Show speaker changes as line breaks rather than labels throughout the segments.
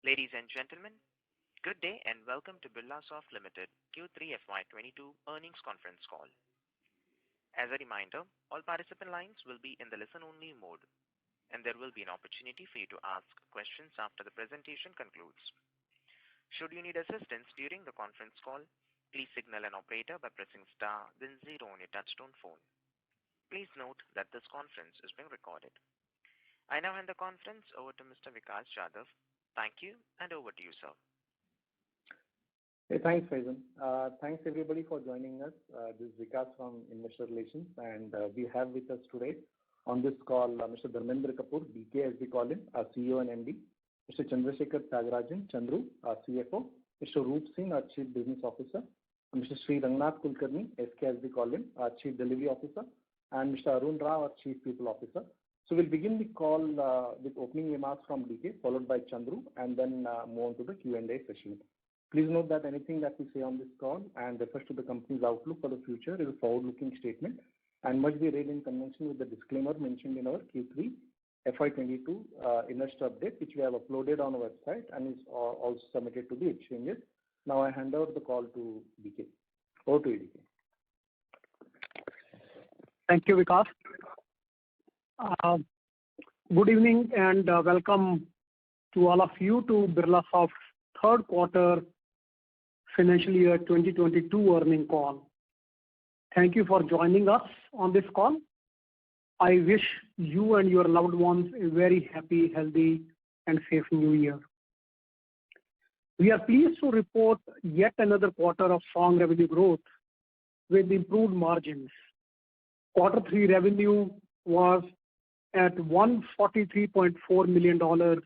Ladies and gentlemen, good day and welcome to Birlasoft Limited Q3FY22 Earnings Conference Call. As a reminder, all participant lines will be in the listen-only mode, and there will be an opportunity for you to ask questions after the presentation concludes. Should you need assistance during the conference call, please signal an operator by pressing star then 0 on your touchtone phone. Please note that this conference is being recorded. I now hand the conference over to Mr. Vikas Jadhav. Thank you, and over to you, sir.
Hey, thanks, Faizan. Thanks everybody for joining us. This is Vikas from Investor Relations, and we have with us today on this call Mr. Dharmendra Kapoor, DK as we call him, our CEO and MD, Mr. Chandrasekhar Tyagarajan, Chandru, our CFO, Mr. Roop Singh, our Chief Business Officer, Mr. Sri Rangnath Kulkarni, SK as we call him, our Chief Delivery Officer, and Mr. Arun Rao, our Chief People Officer. So we'll begin the call with opening remarks from DK, followed by Chandru, and then move on to the Q&A session. Please note that anything that we say on this call and refers to the company's outlook for the future is a forward-looking statement and must be read in conjunction with the disclaimer mentioned in our Q3 FY22 investor update, which we have uploaded on our website and is also submitted to the exchanges. Now I hand over the call to DK. Over to you, DK.
Thank you, Vikas. Good evening and welcome to all of you to Birlasoft's third quarter financial year 2022 earning call. Thank you for joining us on this call. I wish you and your loved ones a very happy, healthy and safe new year. We are pleased to report yet another quarter of strong revenue growth with improved margins. Quarter 3 revenue was at $143.4 million,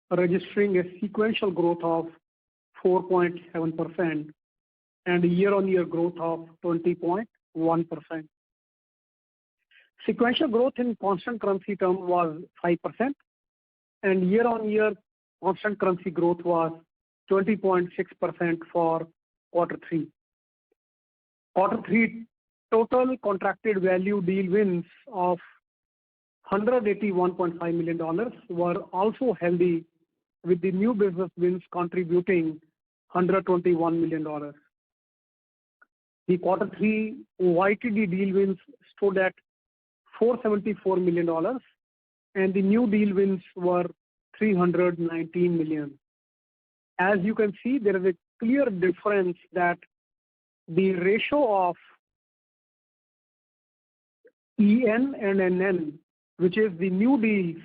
registering a sequential growth of 4.7% and a year-on-year growth of 20.1%. Sequential growth in constant currency terms was 5%, and year-on-year constant currency growth was 20.6% for quarter 3. Quarter 3 total contracted value deal wins of $181.5 million were also healthy, with the new business wins contributing $121 million. The quarter 3 YTD deal wins stood at $474 million, and the new deal wins were $319 million. As you can see, there is a clear difference that the ratio of EN and NN, which is the new deals,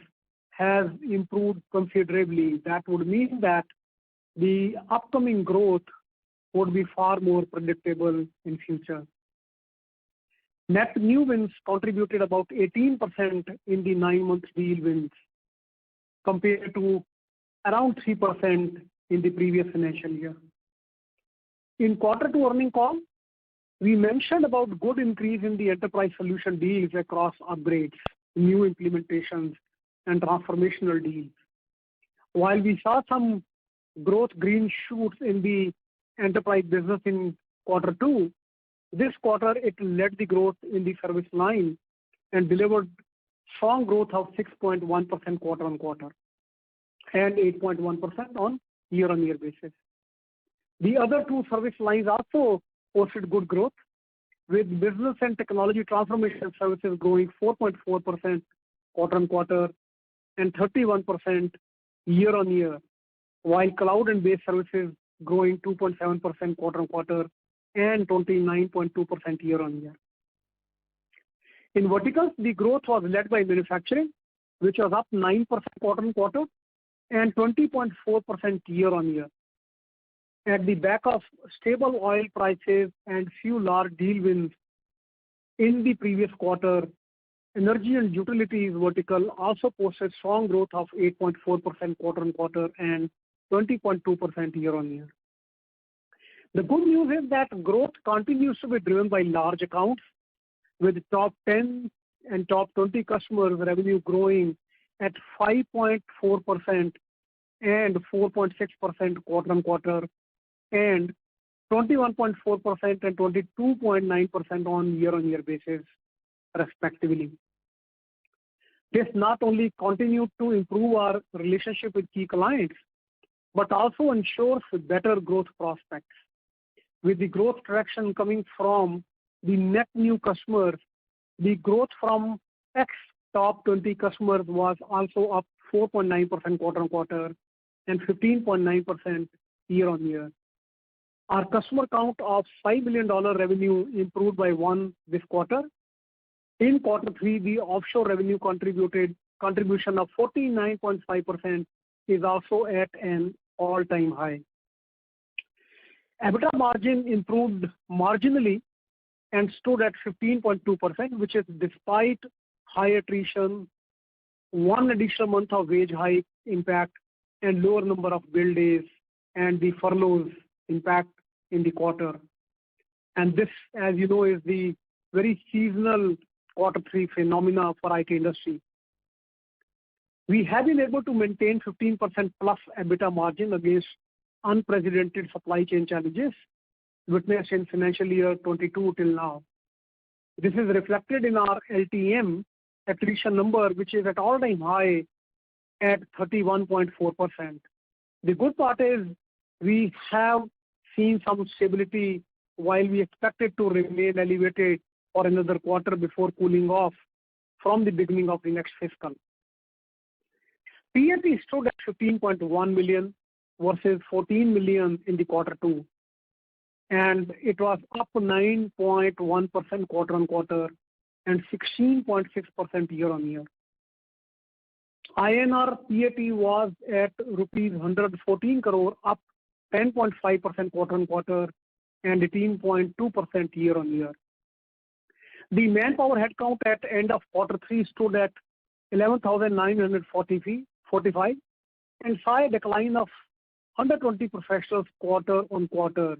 has improved considerably. That would mean that the upcoming growth would be far more predictable in future. Net new wins contributed about 18% in the 9-month deal wins, compared to around 3% in the previous financial year. In quarter 2 earning call, we mentioned about good increase in the enterprise solution deals across upgrades, new implementations, and transformational deals. While we saw some growth green shoots in the enterprise business in quarter 2, this quarter it led the growth in the service line and delivered strong growth of 6.1% quarter on quarter and 8.1% on year-on-year basis. The other two service lines also posted good growth, with business and technology transformation services growing 4.4% quarter on quarter and 31% year on year, while cloud and base services growing 2.7% quarter on quarter and 29.2% year on year. In verticals, the growth was led by manufacturing, which was up 9% quarter on quarter and 20.4% year on year. At the back of stable oil prices and few large deal wins in the previous quarter, energy and utilities vertical also posted strong growth of 8.4% quarter on quarter and 20.2% year on year. The good news is that growth continues to be driven by large accounts, with top 10 and top 20 customers revenue growing at 5.4% and 4.6% quarter on quarter and 21.4% and 22.9% on year-on-year basis, respectively. This not only continued to improve our relationship with key clients, but also ensures better growth prospects. With the growth traction coming from the net new customers, the growth from ex-top 20 customers was also up 4.9% quarter-on-quarter and 15.9% year-on-year. Our customer count of $5 million revenue improved by one this quarter. In quarter three, the offshore revenue contribution of 49.5% is also at an all-time high. EBITDA margin improved marginally and stood at 15.2%, which is despite high attrition, one additional month of wage hike impact, and lower number of bill days, and the furloughs impact in the quarter. And this, as you know, is the very seasonal quarter three phenomena for IT industry. We have been able to maintain 15% plus EBITDA margin against unprecedented supply chain challenges witnessed in financial year 22 till now. This is reflected in our LTM attrition number, which is at all-time high at 31.4%. The good part is we have seen some stability while we expect it to remain elevated for another quarter before cooling off from the beginning of the next fiscal. PAT stood at 15.1 million versus 14 million in the quarter two, and it was up 9.1% quarter-on-quarter and 16.6% year-on-year. INR PAT was at rupees 114 crore, up 10.5% quarter-on-quarter and 18.2% year-on-year. The manpower headcount at end of quarter three stood at 11,945 and saw a decline of 120 professionals quarter-on-quarter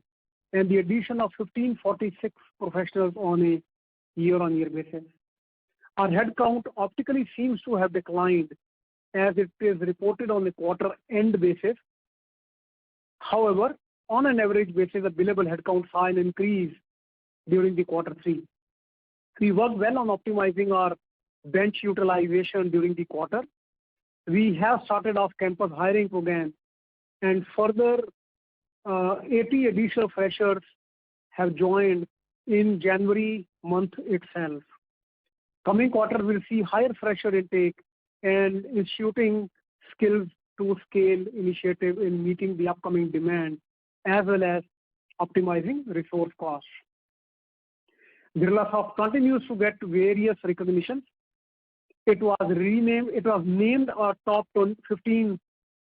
and the addition of 1,546 professionals on a year-on-year basis. Our headcount optically seems to have declined as it is reported on a quarter end basis. However, on an average basis, the billable headcount saw an increase during the quarter three. We worked well on optimizing our bench utilization during the quarter. We have started off campus hiring program, and further 80 additional freshers have joined in January month itself. Coming quarter will see higher fresher intake and instituting skills to scale initiative in meeting the upcoming demand as well as optimizing resource costs. Birlasoft continues to get various recognitions. It was named a top 15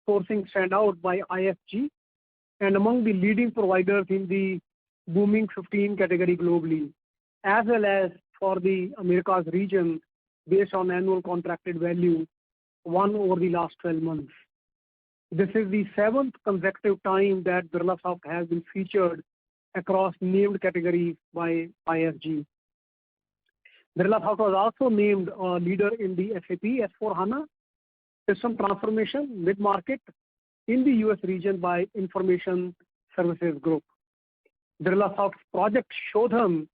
sourcing standout by ISG and among the leading providers in the booming 15 category globally, as well as for the Americas region based on annual contracted value won over the last 12 months. This is the 7th consecutive time that Birlasoft has been featured across named categories by ISG. Birlasoft was also named a leader in the SAP S4HANA system transformation mid-market in the US region by Information Services Group. Birlasoft's project Shodham,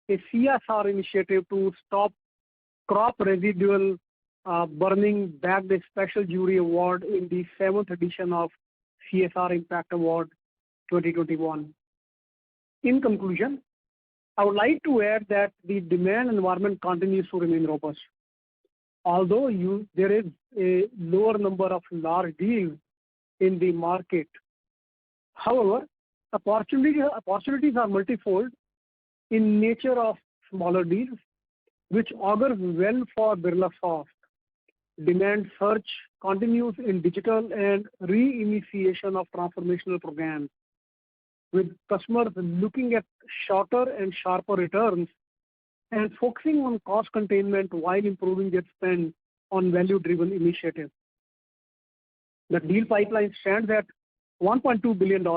a CSR initiative to stop crop residual burning, bagged a special jury award in the 7th edition of CSR Impact Award 2021. In conclusion, I would like to add that the demand environment continues to remain robust. Although there is a lower number of large deals in the market, however, opportunities are multifold in nature of smaller deals, which augurs well for Birlasoft. Demand surge continues in digital and re-initiation of transformational programs, with customers looking at shorter and sharper returns and focusing on cost containment while improving their spend on value-driven initiatives. The deal pipeline stands at $1.2 billion,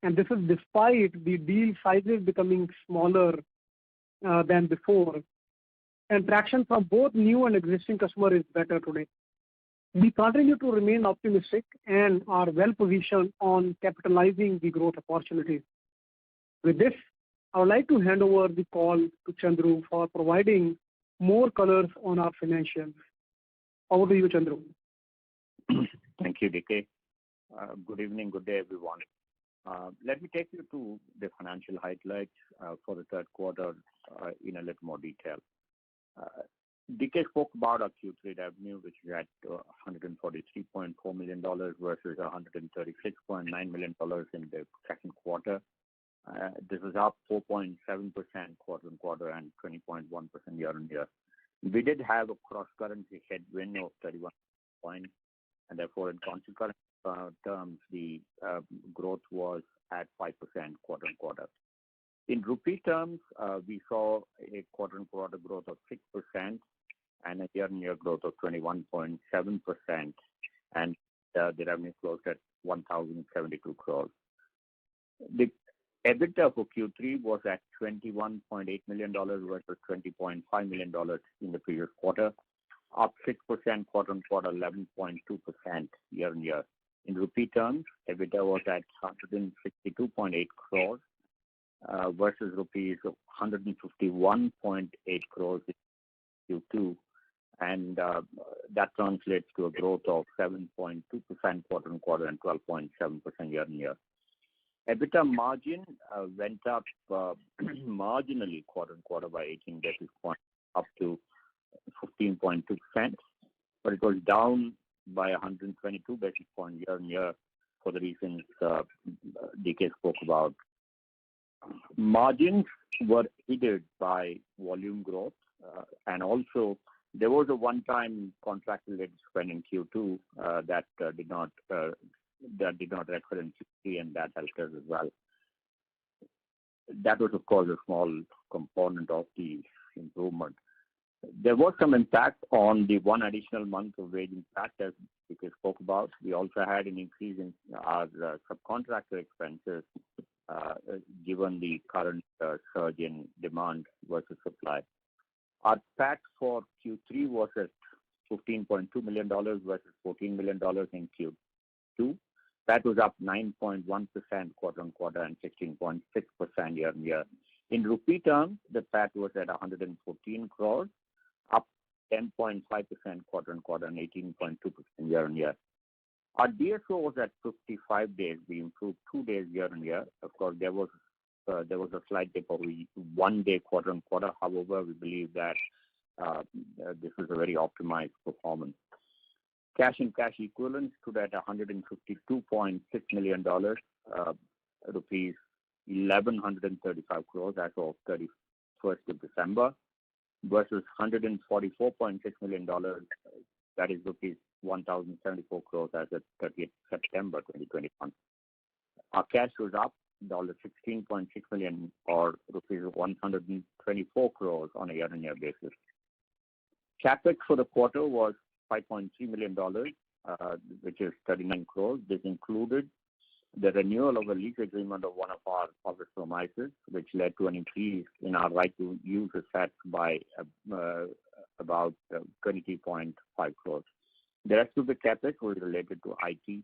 and this is despite the deal sizes becoming smaller than before, and traction from both new and existing customers is better today. We continue to remain optimistic and are well positioned on capitalizing the growth opportunities. With this, I would like to hand over the call to Chandru for providing more colors on our financials. Over to you, Chandru.
Thank you, DK. Good evening, good day, everyone. Let me take you to the financial highlights for the third quarter in a little more detail. DK spoke about our Q3 revenue, which is at $143.4 million versus $136.9 million in the second quarter. This is up 4.7% quarter-on-quarter and 20.1% year-on-year. We did have a cross-currency headwind of 31 points, and therefore in constant currency terms, the growth was at 5% quarter-on-quarter. In rupee terms, we saw a quarter-on-quarter growth of 6% and a year-on-year growth of 21.7%, and the revenue closed at 1,072 crores. The EBITDA for Q3 was at $21.8 million versus $20.5 million in the previous quarter, up 6% quarter-on-quarter, 11.2% year-on-year. In rupee terms, EBITDA was at 162.8 crores versus rupees 151.8 crores in Q2, and that translates to a growth of 7.2% quarter-on-quarter and 12.7% year-on-year. EBITDA margin went up marginally quarter-on-quarter by 18 basis points up to 15.2%, but it was down by 122 basis points year-on-year for the reasons DK spoke about. Margins were aided by volume growth, and also there was a one-time contract-related spend in Q2 that did not recur in Q3, and that helped us as well. That was, of course, a small component of the improvement. There was some impact on the one additional month of wage impact, as we spoke about. We also had an increase in our subcontractor expenses given the current surge in demand versus supply. Our PAT for Q3 was at $15.2 million versus $14 million in Q2. That was up 9.1% quarter-on-quarter and 16.6% year-on-year. In rupee terms, the PAT was at 114 crores, up 10.5% quarter-on-quarter and 18.2% year-on-year. Our DSO was at 55 days. We improved 2 days year-on-year. Of course, there was a slight dip of 1 day quarter-on-quarter. However, we believe that this is a very optimized performance. Cash and cash equivalents stood at $152.6 million, rupees 1,135 crores as of 31st of December, versus $144.6 million, that is rupees 1,074 crores as of 30th September 2021. Our cash was up $16.6 million or rupees 124 crores on a year-on-year basis. CapEx for the quarter was $5.3 million, which is 39 crores. This included the renewal of a lease agreement of one of our office premises, which led to an increase in our right to use assets by about 23.5 crores. The rest of the CapEx was related to IT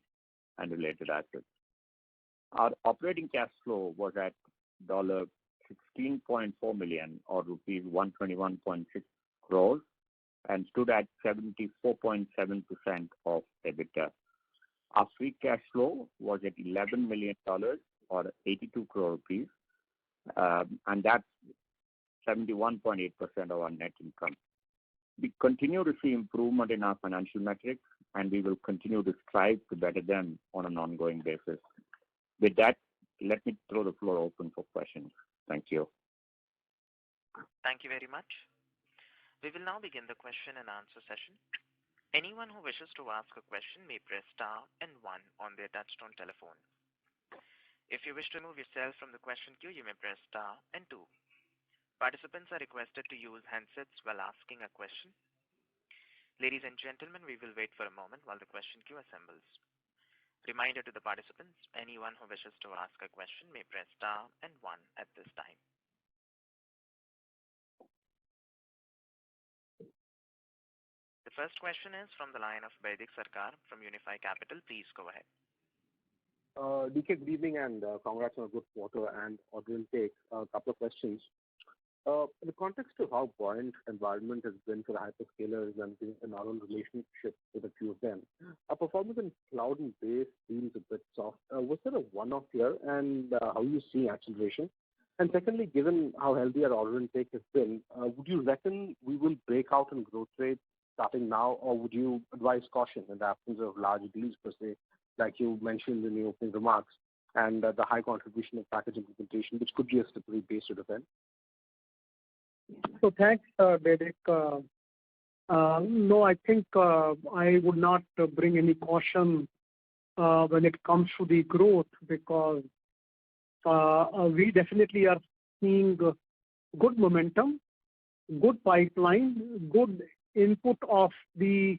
and related assets. Our operating cash flow was at $16.4 million or rupees 121.6 crores and stood at 74.7% of EBITDA. Our free cash flow was at $11 million or 82 crore rupees, and that's 71.8% of our net income. We continue to see improvement in our financial metrics, and we will continue to strive to better them on an ongoing basis. With that, let me throw the floor open for questions. Thank you.
Thank you very much. We will now begin the question and answer session. Anyone who wishes to ask a question may press star and 1 on their touchtone telephone. If you wish to remove yourself from the question queue, you may press star and 2. Participants are requested to use handsets while asking a question. Ladies and gentlemen, we will wait for a moment while the question queue assembles. Reminder to the participants, anyone who wishes to ask a question may press star and 1 at this time. The first question is from the line of Baidik Sarkar from Unifi Capital. Please go ahead.
DK, good evening and congrats on a good quarter and order intake. A couple of questions. In the context of how buoyant environment has been for the hyperscalers and in our own relationship with a few of them, our performance in cloud and base seems a bit soft. Was there a one-off here, and how you see acceleration? And secondly, given how healthy our order intake has been, would you reckon we will break out in growth rate starting now, or would you advise caution in the absence of large deals per se, like you mentioned in your opening remarks, and the high contribution of package implementation, which could be a slippery base to defend?
So thanks, Derek. No, I think I would not bring any caution when it comes to the growth, because we definitely are seeing good momentum, good pipeline, good input of the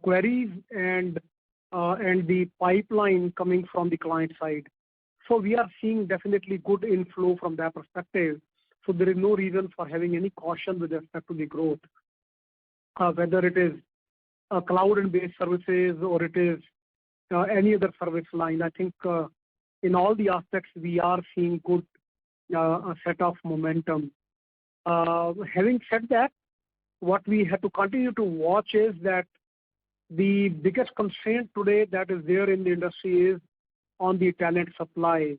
queries and the pipeline coming from the client side. So we are seeing definitely good inflow from that perspective. So there is no reason for having any caution with respect to the growth, whether it is cloud and base services or it is any other service line. I think in all the aspects we are seeing good a set of momentum. Having said that, what we have to continue to watch is that the biggest constraint today that is there in the industry is on the talent supply.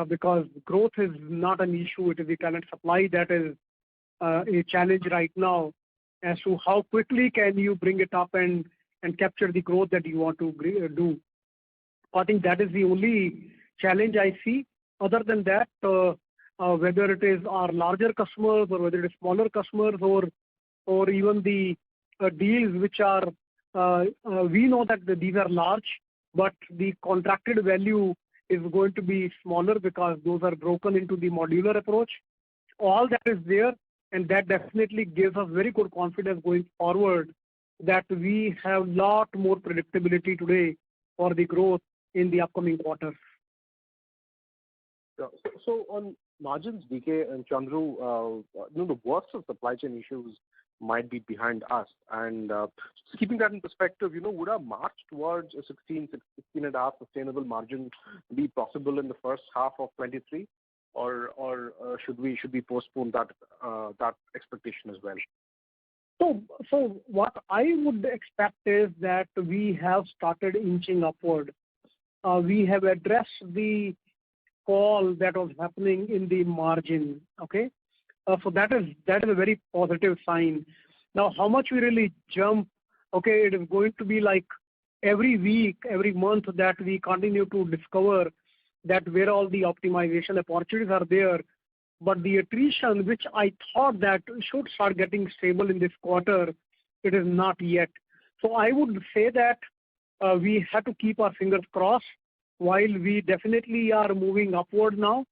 Because growth is not an issue, it is the talent supply that is a challenge right now as to how quickly can you bring it up and capture the growth that you want to do. I think that is the only challenge I see. Other than that, whether it is our larger customers or whether it is smaller customers or even the deals which are, we know that these are large, but the contracted value is going to be smaller because those are broken into the modular approach. All that is there, and that definitely gives us very good confidence going forward that we have lot more predictability today for the growth in the upcoming quarters.
So on margins, DK and Chandru, the worst of supply chain issues might be behind us. And keeping that in perspective, would our march towards a 16.5 sustainable margin be possible in the first half of 23, or should we postpone that expectation as well?
So what I would expect is that we have started inching upward. We have addressed the fall that was happening in the margin. Okay. So that is a very positive sign. Now, how much we really jump, okay, it is going to be like every week, every month that we continue to discover that where all the optimization opportunities are there. But the attrition, which I thought that should start getting stable in this quarter, it is not yet. So I would say that we have to keep our fingers crossed while we definitely are moving upward now.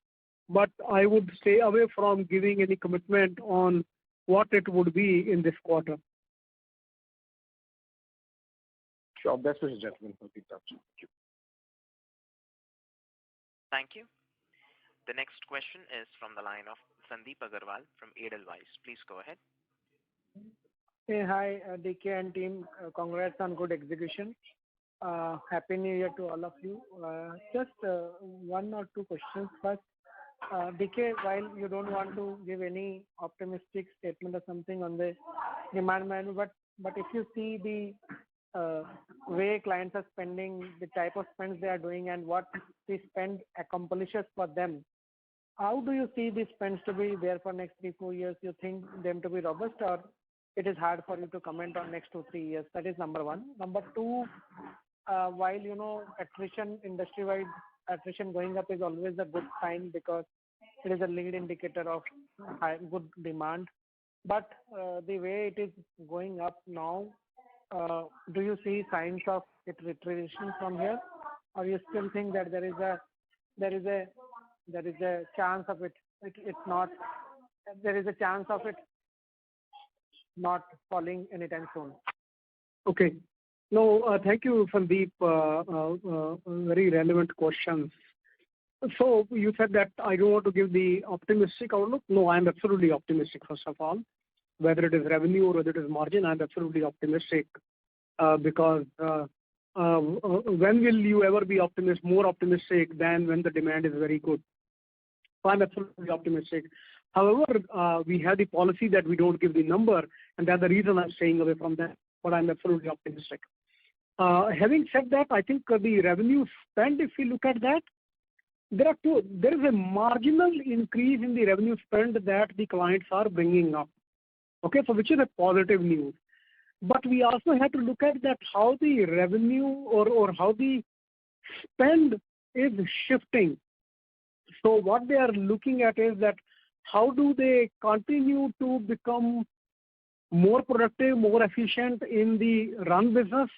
But I would stay away from giving any commitment on what it would be in this quarter.
Sure. Best wishes, gentlemen. Thank you.
Thank you. The next question is from the line of Sandeep Agarwal from Edelweiss. Please go ahead.
Hey, hi, DK and team. Congrats on good execution. Happy New Year to all of you. Just one or two questions. First, DK, while you don't want to give any optimistic statement or something on the demand menu, but if you see the way clients are spending, the type of spends they are doing, and what the spend accomplishes for them, how do you see the spends to be there for next 3-4 years? You think them to be robust, or it is hard for you to comment on next 2-3 years? That is number one. Number two, while attrition industry-wide, attrition going up is always a good sign because it is a lead indicator of good demand. But the way it is going up now, do you see signs of it retreating from here, or you still think that there is a chance of it not falling anytime soon?
Okay. No, thank you, Sandeep. Very relevant questions. So you said that I don't want to give the optimistic outlook. No, I'm absolutely optimistic, first of all. Whether it is revenue or whether it is margin, I'm absolutely optimistic because when will you ever be more optimistic than when the demand is very good? So I'm absolutely optimistic. However, we have the policy that we don't give the number, and that's the reason I'm staying away from that. But I'm absolutely optimistic. Having said that, I think the revenue spend, if we look at that, there is a marginal increase in the revenue spend that the clients are bringing up. Okay, so which is a positive news. But we also have to look at that how the revenue or how the spend is shifting. So what they are looking at is that how do they continue to become more productive, more efficient in the run business,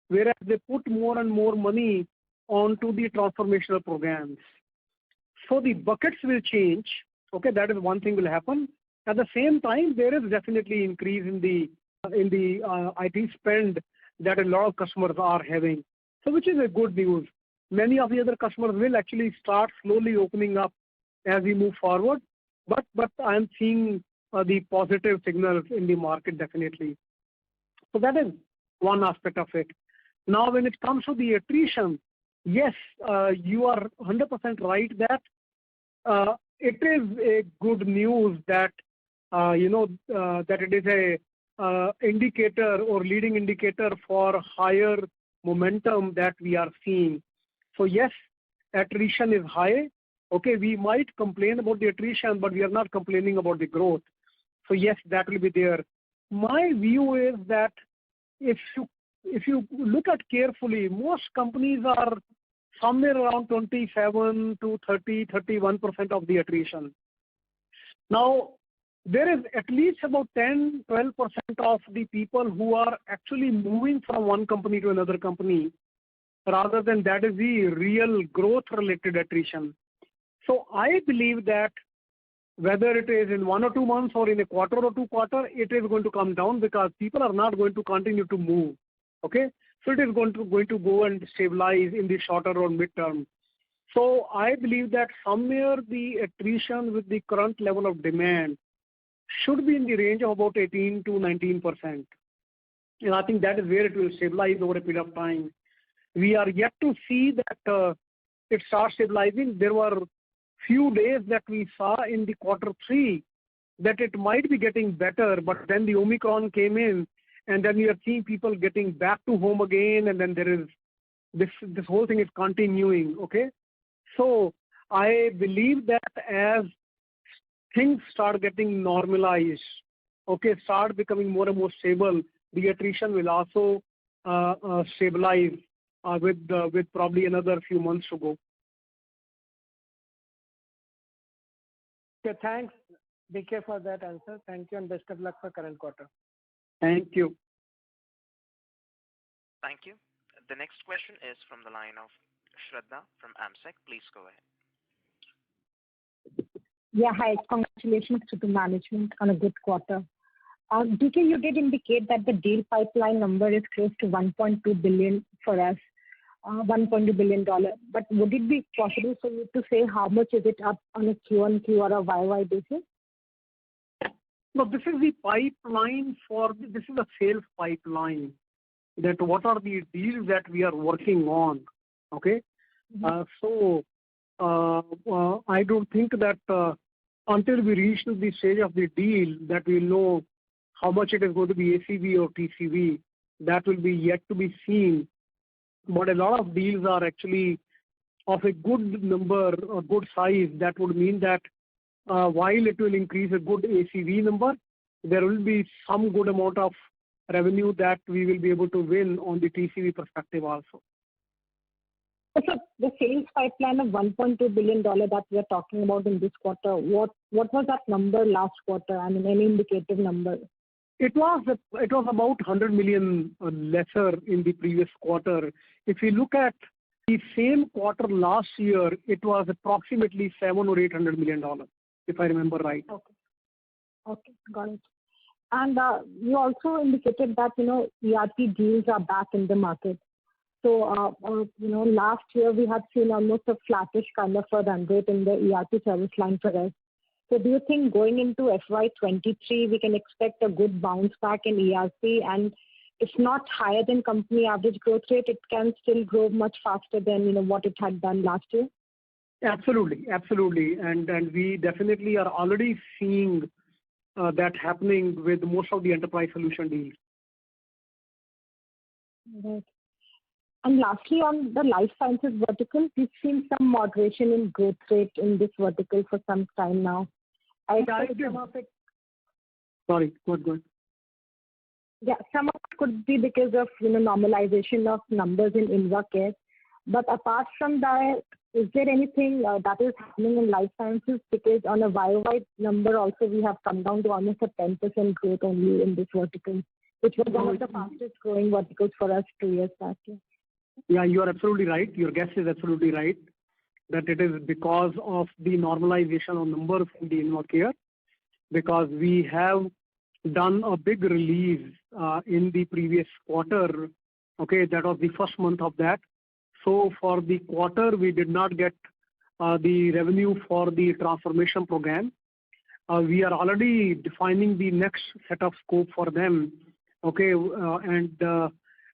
whereas they put more and more money onto the transformational programs. So the buckets will change. Okay, that is one thing will happen. At the same time, there is definitely increase in the IT spend that a lot of customers are having. So which is a good news. Many of the other customers will actually start slowly opening up as we move forward. But I'm seeing the positive signals in the market definitely. So that is one aspect of it. Now, when it comes to the attrition, yes, you are 100% right that it is a good news that that it is a indicator or leading indicator for higher momentum that we are seeing. So yes, attrition is high. Okay, we might complain about the attrition, but we are not complaining about the growth. So yes, that will be there. My view is that if you look at carefully, most companies are somewhere around 27 to 31% of the attrition. Now, there is at least about 10-12% of the people who are actually moving from one company to another company, rather than that is the real growth-related attrition. So I believe that whether it is in 1 or 2 months or in a quarter or 2 quarters, it is going to come down because people are not going to continue to move. Okay, so it is going to go and stabilize in the shorter or mid-term. So I believe that somewhere the attrition with the current level of demand should be in the range of about 18 to 19%. And I think that is where it will stabilize over a period of time. We are yet to see that it starts stabilizing. There were few days that we saw in the Q3 that it might be getting better, but then the Omicron came in, and then we are seeing people getting back to home again, and then there is this whole thing is continuing. Okay, so I believe that as things start getting normalized, okay, start becoming more and more stable, the attrition will also stabilize with probably another few months to go.
Okay, thanks, DK, for that answer. Thank you and best of luck for current quarter.
Thank you.
Thank you. The next question is from the line of Shraddha from AMSEC. Please go ahead.
Yeah, hi. Congratulations to the management on a good quarter. DK, you did indicate that the deal pipeline number is close to 1.2 billion for us, $1.2 billion. But would it be possible for you to say how much is it up on a Q-on-Q or a YY basis?
No, this is the pipeline this is a sales pipeline. That what are the deals that we are working on? Okay, so I don't think that until we reach to the stage of the deal that we know how much it is going to be ACV or TCV. That will be yet to be seen. But a lot of deals are actually of a good number or good size. That would mean that while it will increase a good ACV number, there will be some good amount of revenue that we will be able to win on the TCV perspective also.
So the sales pipeline of $1.2 billion that we are talking about in this quarter, what was that number last quarter? I mean, any indicative number?
It was about 100 million lesser in the previous quarter. If you look at the same quarter last year, it was approximately $700 or $800 million, if I remember right.
Okay, got it. And you also indicated that ERP deals are back in the market. So last year we had seen almost a flattish kind of a run rate in the ERP service line for us. So do you think going into FY23 we can expect a good bounce back in ERP, and if not higher than company average growth rate, it can still grow much faster than what it had done last year?
Absolutely, absolutely. And we definitely are already seeing that happening with most of the enterprise solution deals.
Right. And lastly, on the life sciences vertical, we've seen some moderation in growth rate in this vertical for some time now. I expect some of it.
Sorry, good.
Yeah, some of it could be because of normalization of numbers in InvaCare. But apart from that, is there anything that is happening in life sciences? Because on a YOY number also, we have come down to almost a 10% growth only in this vertical, which was one of the fastest growing verticals for us 2 years back.
Yeah, you are absolutely right. Your guess is absolutely right, that it is because of the normalization of numbers in the InvaCare, because we have done a big release in the previous quarter. Okay, that was the first month of that. So for the quarter, we did not get the revenue for the transformation program. We are already defining the next set of scope for them. Okay, and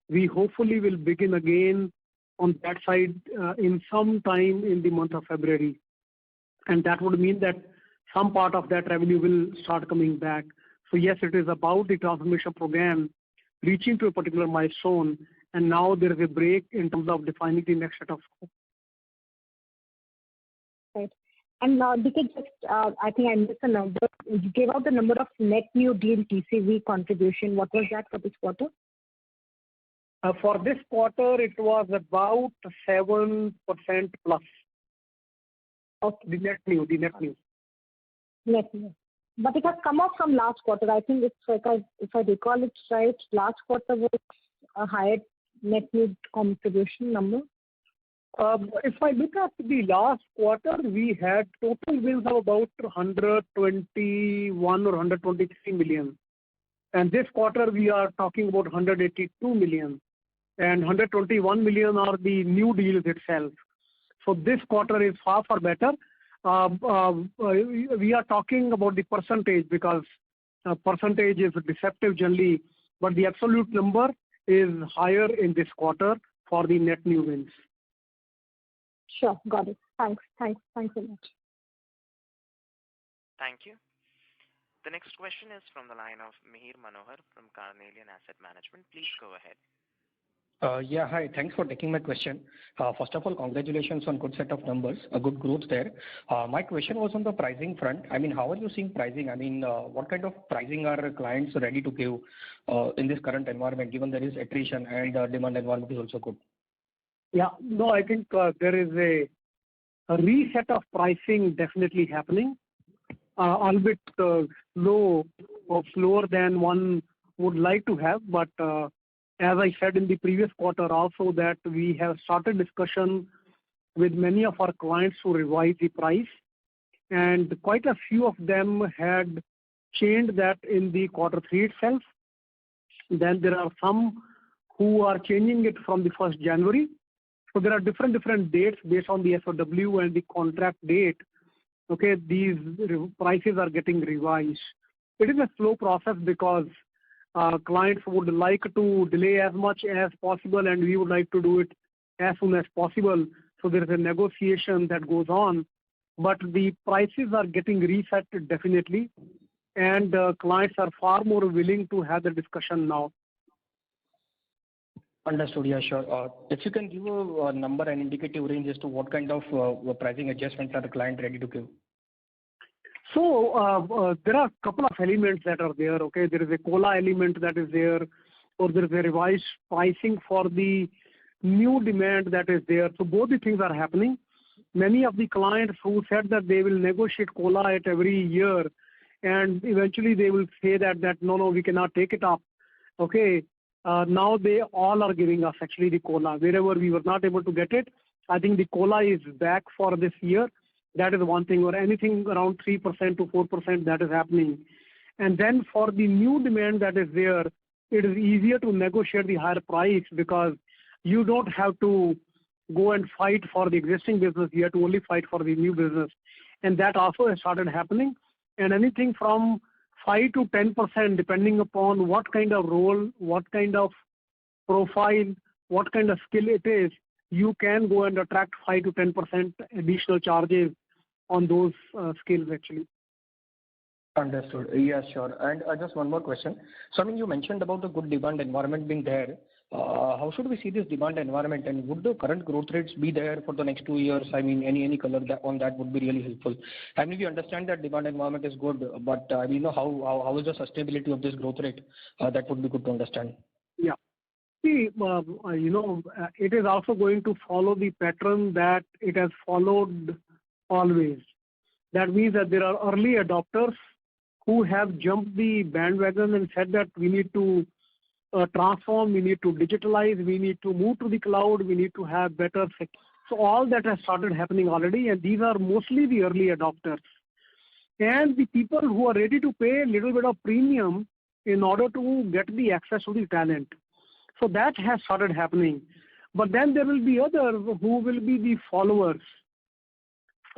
we hopefully will begin again on that side in some time in the month of February. And that would mean that some part of that revenue will start coming back. So yes, it is about the transformation program reaching to a particular milestone, and now there is a break in terms of defining the next set of scope.
Right. And because I think I missed the number. You gave out the number of net new deal TCV contribution. What was that for this quarter?
For this quarter, it was about 7% plus.
Okay.
The net new.
Net new. But it has come off from last quarter. I think it's like, if I recall it right, last quarter was a higher net new contribution number.
If I look at the last quarter, we had total wins of about 121 or 123 million. And this quarter, we are talking about 182 million. And 121 million are the new deals itself. So this quarter is far better. We are talking about the percentage because percentage is deceptive generally, but the absolute number is higher in this quarter for the net new wins.
Sure, got it. Thanks so much.
Thank you. The next question is from the line of Mihir Manohar from Carnelian Asset Management. Please go ahead.
Yeah, hi. Thanks for taking my question. First of all, congratulations on good set of numbers, a good growth there. My question was on the pricing front. I mean, how are you seeing pricing? I mean, what kind of pricing are clients ready to give in this current environment, given there is attrition and demand environment is also good?
Yeah, no, I think there is a reset of pricing definitely happening, albeit slower than one would like to have, but as I said in the previous quarter also, that we have started discussion with many of our clients to revise the price, and quite a few of them had changed that in the quarter 3 itself. Then there are some who are changing it from the 1st January. So there are different dates based on the SOW and the contract date. Okay, these prices are getting revised. It is a slow process because clients would like to delay as much as possible, and we would like to do it as soon as possible. So there is a negotiation that goes on, but the prices are getting reset definitely, and clients are far more willing to have the discussion now.
Understood. Yeah, sure. If you can give a number and indicative range as to what kind of pricing adjustments are the client ready to give?
So there are a couple of elements that are there. Okay, there is a COLA element that is there, or there is a revised pricing for the new demand that is there. So both the things are happening. Many of the clients who said that they will negotiate COLA at every year, and eventually they will say that no, we cannot take it up. Okay, now they all are giving us actually the COLA. Wherever we were not able to get it, I think the COLA is back for this year. That is one thing, or anything around 3% to 4% that is happening. And then for the new demand that is there, it is easier to negotiate the higher price because you don't have to go and fight for the existing business. You have to only fight for the new business. And that also has started happening. And anything from 5 to 10%, depending upon what kind of role, what kind of profile, what kind of skill it is, you can go and attract 5 to 10% additional charges on those skills actually.
Understood. Yeah, sure. And just one more question. So, I mean, you mentioned about the good demand environment being there. How should we see this demand environment, and would the current growth rates be there for the next 2 years? I mean, any color on that would be really helpful. I mean, we understand that demand environment is good, but I mean, how is the sustainability of this growth rate? That would be good to understand.
Yeah. See, it is also going to follow the pattern that it has followed always. That means that there are early adopters who have jumped the bandwagon and said that we need to transform, we need to digitalize, we need to move to the cloud, we need to have better. So all that has started happening already, and these are mostly the early adopters. And the people who are ready to pay a little bit of premium in order to get the access to the talent. So that has started happening. But then there will be others who will be the followers,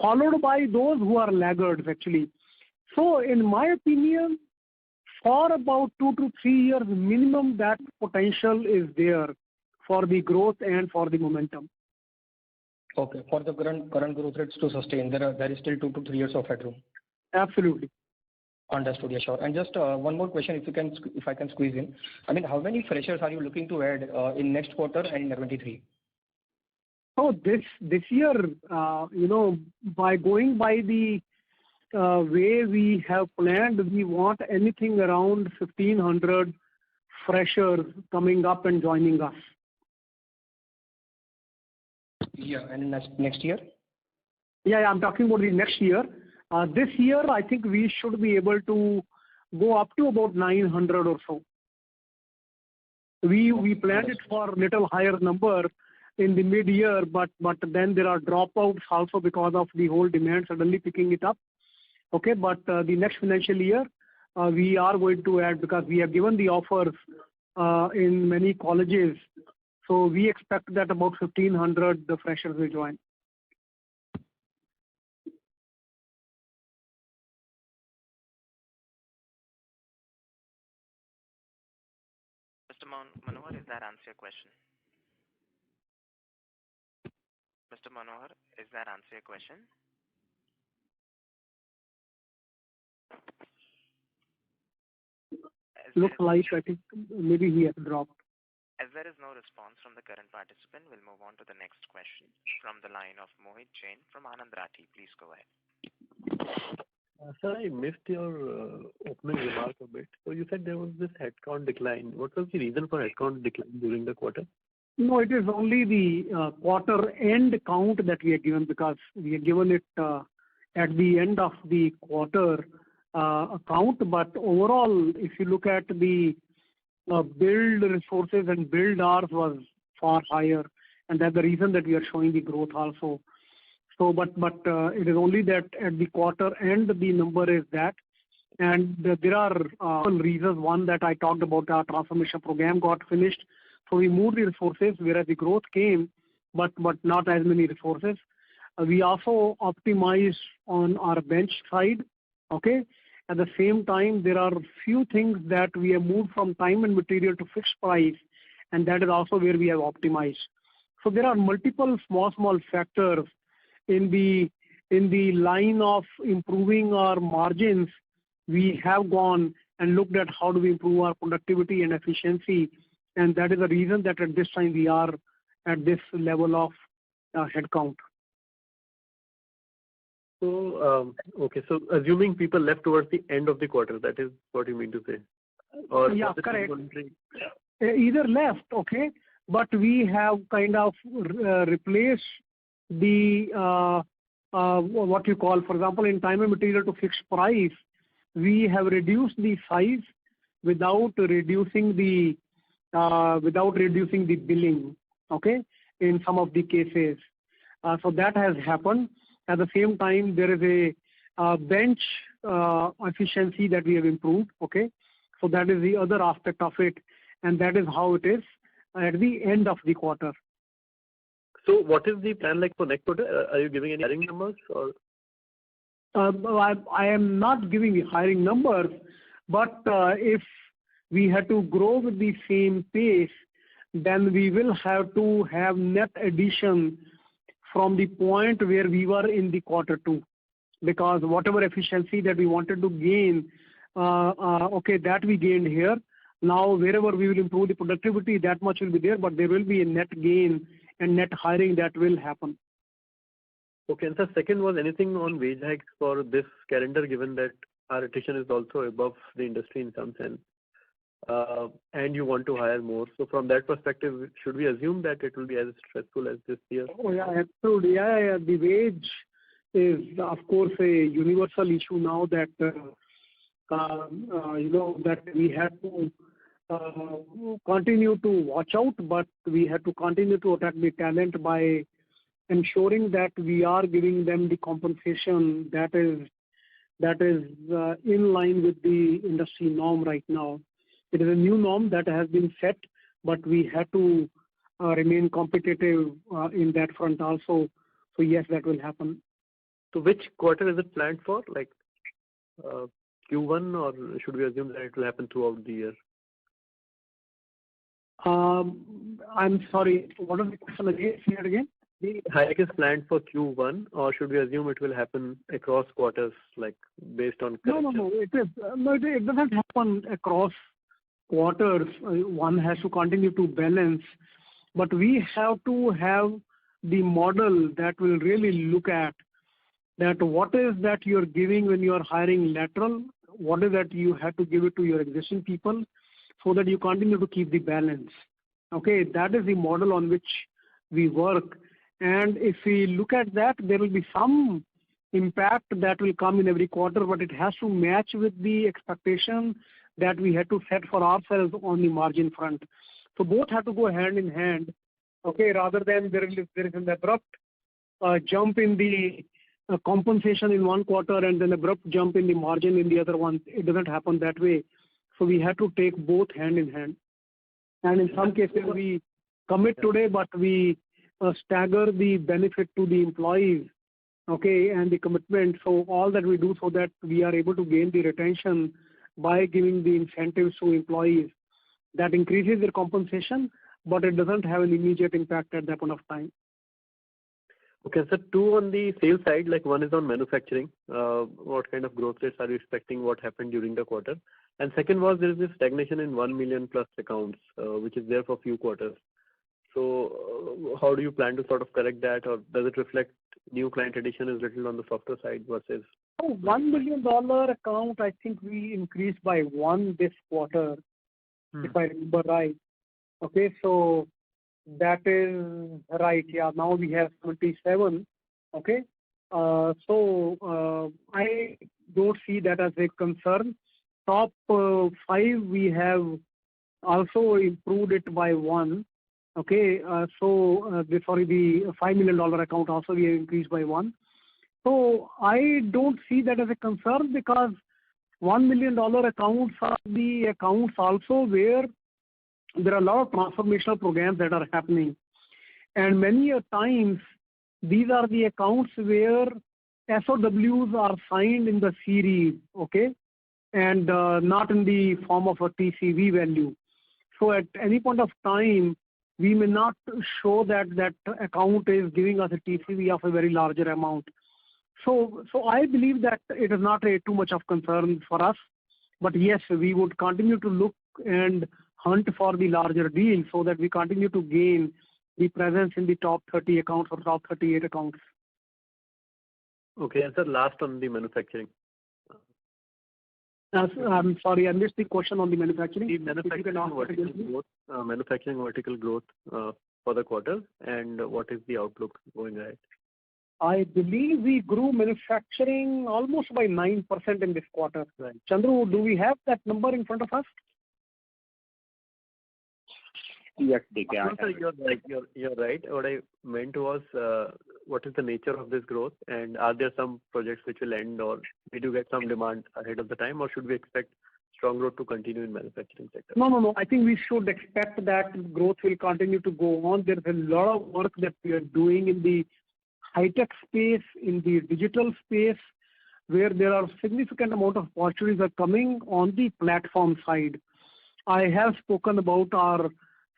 followed by those who are laggards actually. So in my opinion, for about 2 to 3 years minimum, that potential is there for the growth and for the momentum.
Okay, for the current growth rates to sustain, there is still 2 to 3 years of headroom.
Absolutely.
Understood, yeah, sure. And just one more question, if I can squeeze in. I mean, how many freshers are you looking to add in next quarter and in 23?
Oh, this year, by going by the way we have planned, we want anything around 1,500 freshers coming up and joining us.
Yeah, and next year?
Yeah, I'm talking about the next year. This year, I think we should be able to go up to about 900 or so. We planned it for a little higher number in the mid-year, but then there are dropouts also because of the whole demand suddenly picking it up. Okay, but the next financial year, we are going to add because we have given the offers in many colleges. So we expect that about 1,500 the freshers will join.
Mr. Manohar, does that answer your question? Mr. Manohar, does that answer your question?
Looks like I think maybe he has dropped.
As there is no response from the current participant, we'll move on to the next question from the line of Mohit Jain from Anand Rathi. Please go ahead.
Sir, I missed your opening remark a bit. So you said there was this headcount decline. What was the reason for headcount decline during the quarter?
No, it is only the quarter end count that we have given because we have given it at the end of the quarter account. But overall, if you look at the build resources and build hours was far higher, and that's the reason that we are showing the growth also. So, but it is only that at the quarter end the number is that, and there are reasons. One that I talked about, our transformation program got finished, so we moved the resources, whereas the growth came, but not as many resources. We also optimized on our bench side. Okay. At the same time, there are few things that we have moved from time and material to fixed price, and that is also where we have optimized. So there are multiple small factors in the line of improving our margins. We have gone and looked at how do we improve our productivity and efficiency, and that is the reason that at this time we are at this level of headcount.
So, okay, so assuming people left towards the end of the quarter, that is what you mean to say? Or
yeah, correct. Either left, okay, but we have kind of replaced the, what you call, for example, in time and material to fixed price, we have reduced the size without reducing the billing, okay, in some of the cases. So that has happened. At the same time, there is a bench efficiency that we have improved, okay. So that is the other aspect of it, and that is how it is at the end of the quarter.
So what is the plan like for next quarter? Are you giving any hiring numbers or?
I am not giving the hiring numbers, but if we had to grow with the same pace, then we will have to have net addition from the point where we were in the quarter two, because whatever efficiency that we wanted to gain, that we gained here. Now, wherever we will improve the productivity, that much will be there, but there will be a net gain and net hiring that will happen.
Okay, and the second was anything on wage hikes for this calendar, given that our attrition is also above the industry in some sense, and you want to hire more. So from that perspective, should we assume that it will be as stressful as this year?
Oh yeah, absolutely. Yeah. The wage is, of course, a universal issue now that that we have to continue to watch out, but we have to continue to attract the talent by ensuring that we are giving them the compensation that is in line with the industry norm right now. It is a new norm that has been set, but we have to remain competitive in that front also. So yes, that will happen.
So which quarter is it planned for? Like Q1, or should we assume that it will happen throughout the year?
I'm sorry, what was the question again? Say it again.
The hike is planned for Q1, or should we assume it will happen across quarters, like based on correction?
No. It doesn't happen across quarters. One has to continue to balance, but we have to have the model that will really look at that what is that you're giving when you're hiring lateral, what is that you have to give it to your existing people so that you continue to keep the balance. Okay, that is the model on which we work. And if we look at that, there will be some impact that will come in every quarter, but it has to match with the expectation that we had to set for ourselves on the margin front. So both have to go hand in hand, okay, rather than there is an abrupt jump in the compensation in one quarter and then abrupt jump in the margin in the other one. It doesn't happen that way. So we have to take both hand in hand. And in some cases, we commit today, but we stagger the benefit to the employees, okay, and the commitment. So all that we do so that we are able to gain the retention by giving the incentives to employees. That increases their compensation, but it doesn't have an immediate impact at that point of time.
Okay, so two on the sales side, like one is on manufacturing. What kind of growth rates are you expecting? What happened during the quarter? And second was there is this stagnation in 1 million plus accounts, which is there for a few quarters. So how do you plan to sort of correct that, or does it reflect new client addition is little on the softer side versus?
$1 million account, I think we increased by one this quarter, if I remember right. Okay, so that is right. Yeah, now we have 27. Okay, so I don't see that as a concern. Top 5 we have also improved it by one. Okay, the $5 million account also we have increased by one. So I don't see that as a concern because $1 million accounts are the accounts also where there are a lot of transformational programs that are happening. And many a times these are the accounts where SOWs are signed in the series, okay, and not in the form of a TCV value. So at any point of time, we may not show that account is giving us a TCV of a very larger amount. So I believe that it is not too much of concern for us. But yes, we would continue to look and hunt for the larger deal so that we continue to gain the presence in the top 30 accounts or top 38 accounts.
Okay, and sir, last on the manufacturing.
I'm sorry, I missed the question on the manufacturing.
The manufacturing vertical growth for the quarter, and what is the outlook going ahead?
I believe we grew manufacturing almost by 9% in this quarter.
Right.
Chandru, do we have that number in front of us?
Yes, DK.
No, sir, you're right. What I meant was, what is the nature of this growth, and are there some projects which will end, or did you get some demand ahead of the time, or should we expect strong growth to continue in manufacturing sector?
No. I think we should expect that growth will continue to go on. There's a lot of work that we are doing in the high-tech space, in the digital space, where there are significant amount of opportunities are coming on the platform side. I have spoken about our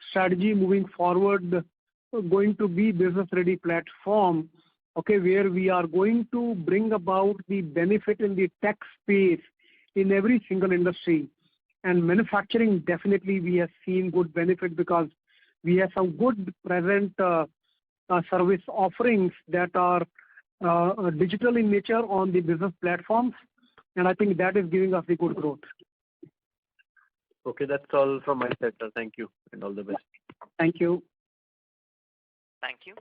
strategy moving forward going to be business ready platform, okay, where we are going to bring about the benefit in the tech space in every single industry. And manufacturing, definitely we have seen good benefit because we have some good present service offerings that are digital in nature on the business platforms, and I think that is giving us the good growth.
Okay, that's all from my side, sir. Thank you and all the best.
Thank you.
Thank you.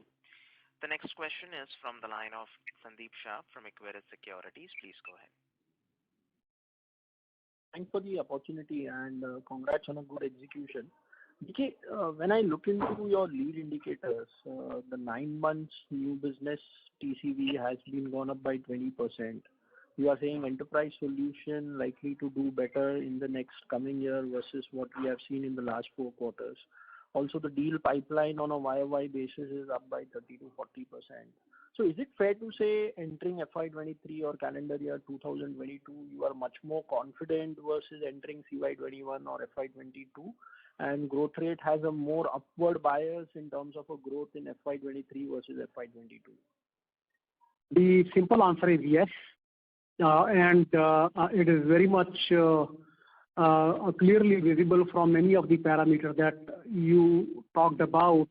The next question is from the line of Sandeep Shah from Equirus Securities. Please go ahead.
Thanks for the opportunity and congrats on a good execution. DK, when I look into your lead indicators, the 9 months new business TCV has been gone up by 20%. You are saying enterprise solution likely to do better in the next coming year versus what we have seen in the last 4 quarters. Also, the deal pipeline on a YOY basis is up by 30 to 40%. So is it fair to say entering FY23 or calendar year 2022, you are much more confident versus entering CY21 or FY22? And growth rate has a more upward bias in terms of a growth in FY23 versus FY22?
The simple answer is yes. And it is very much clearly visible from many of the parameters that you talked about,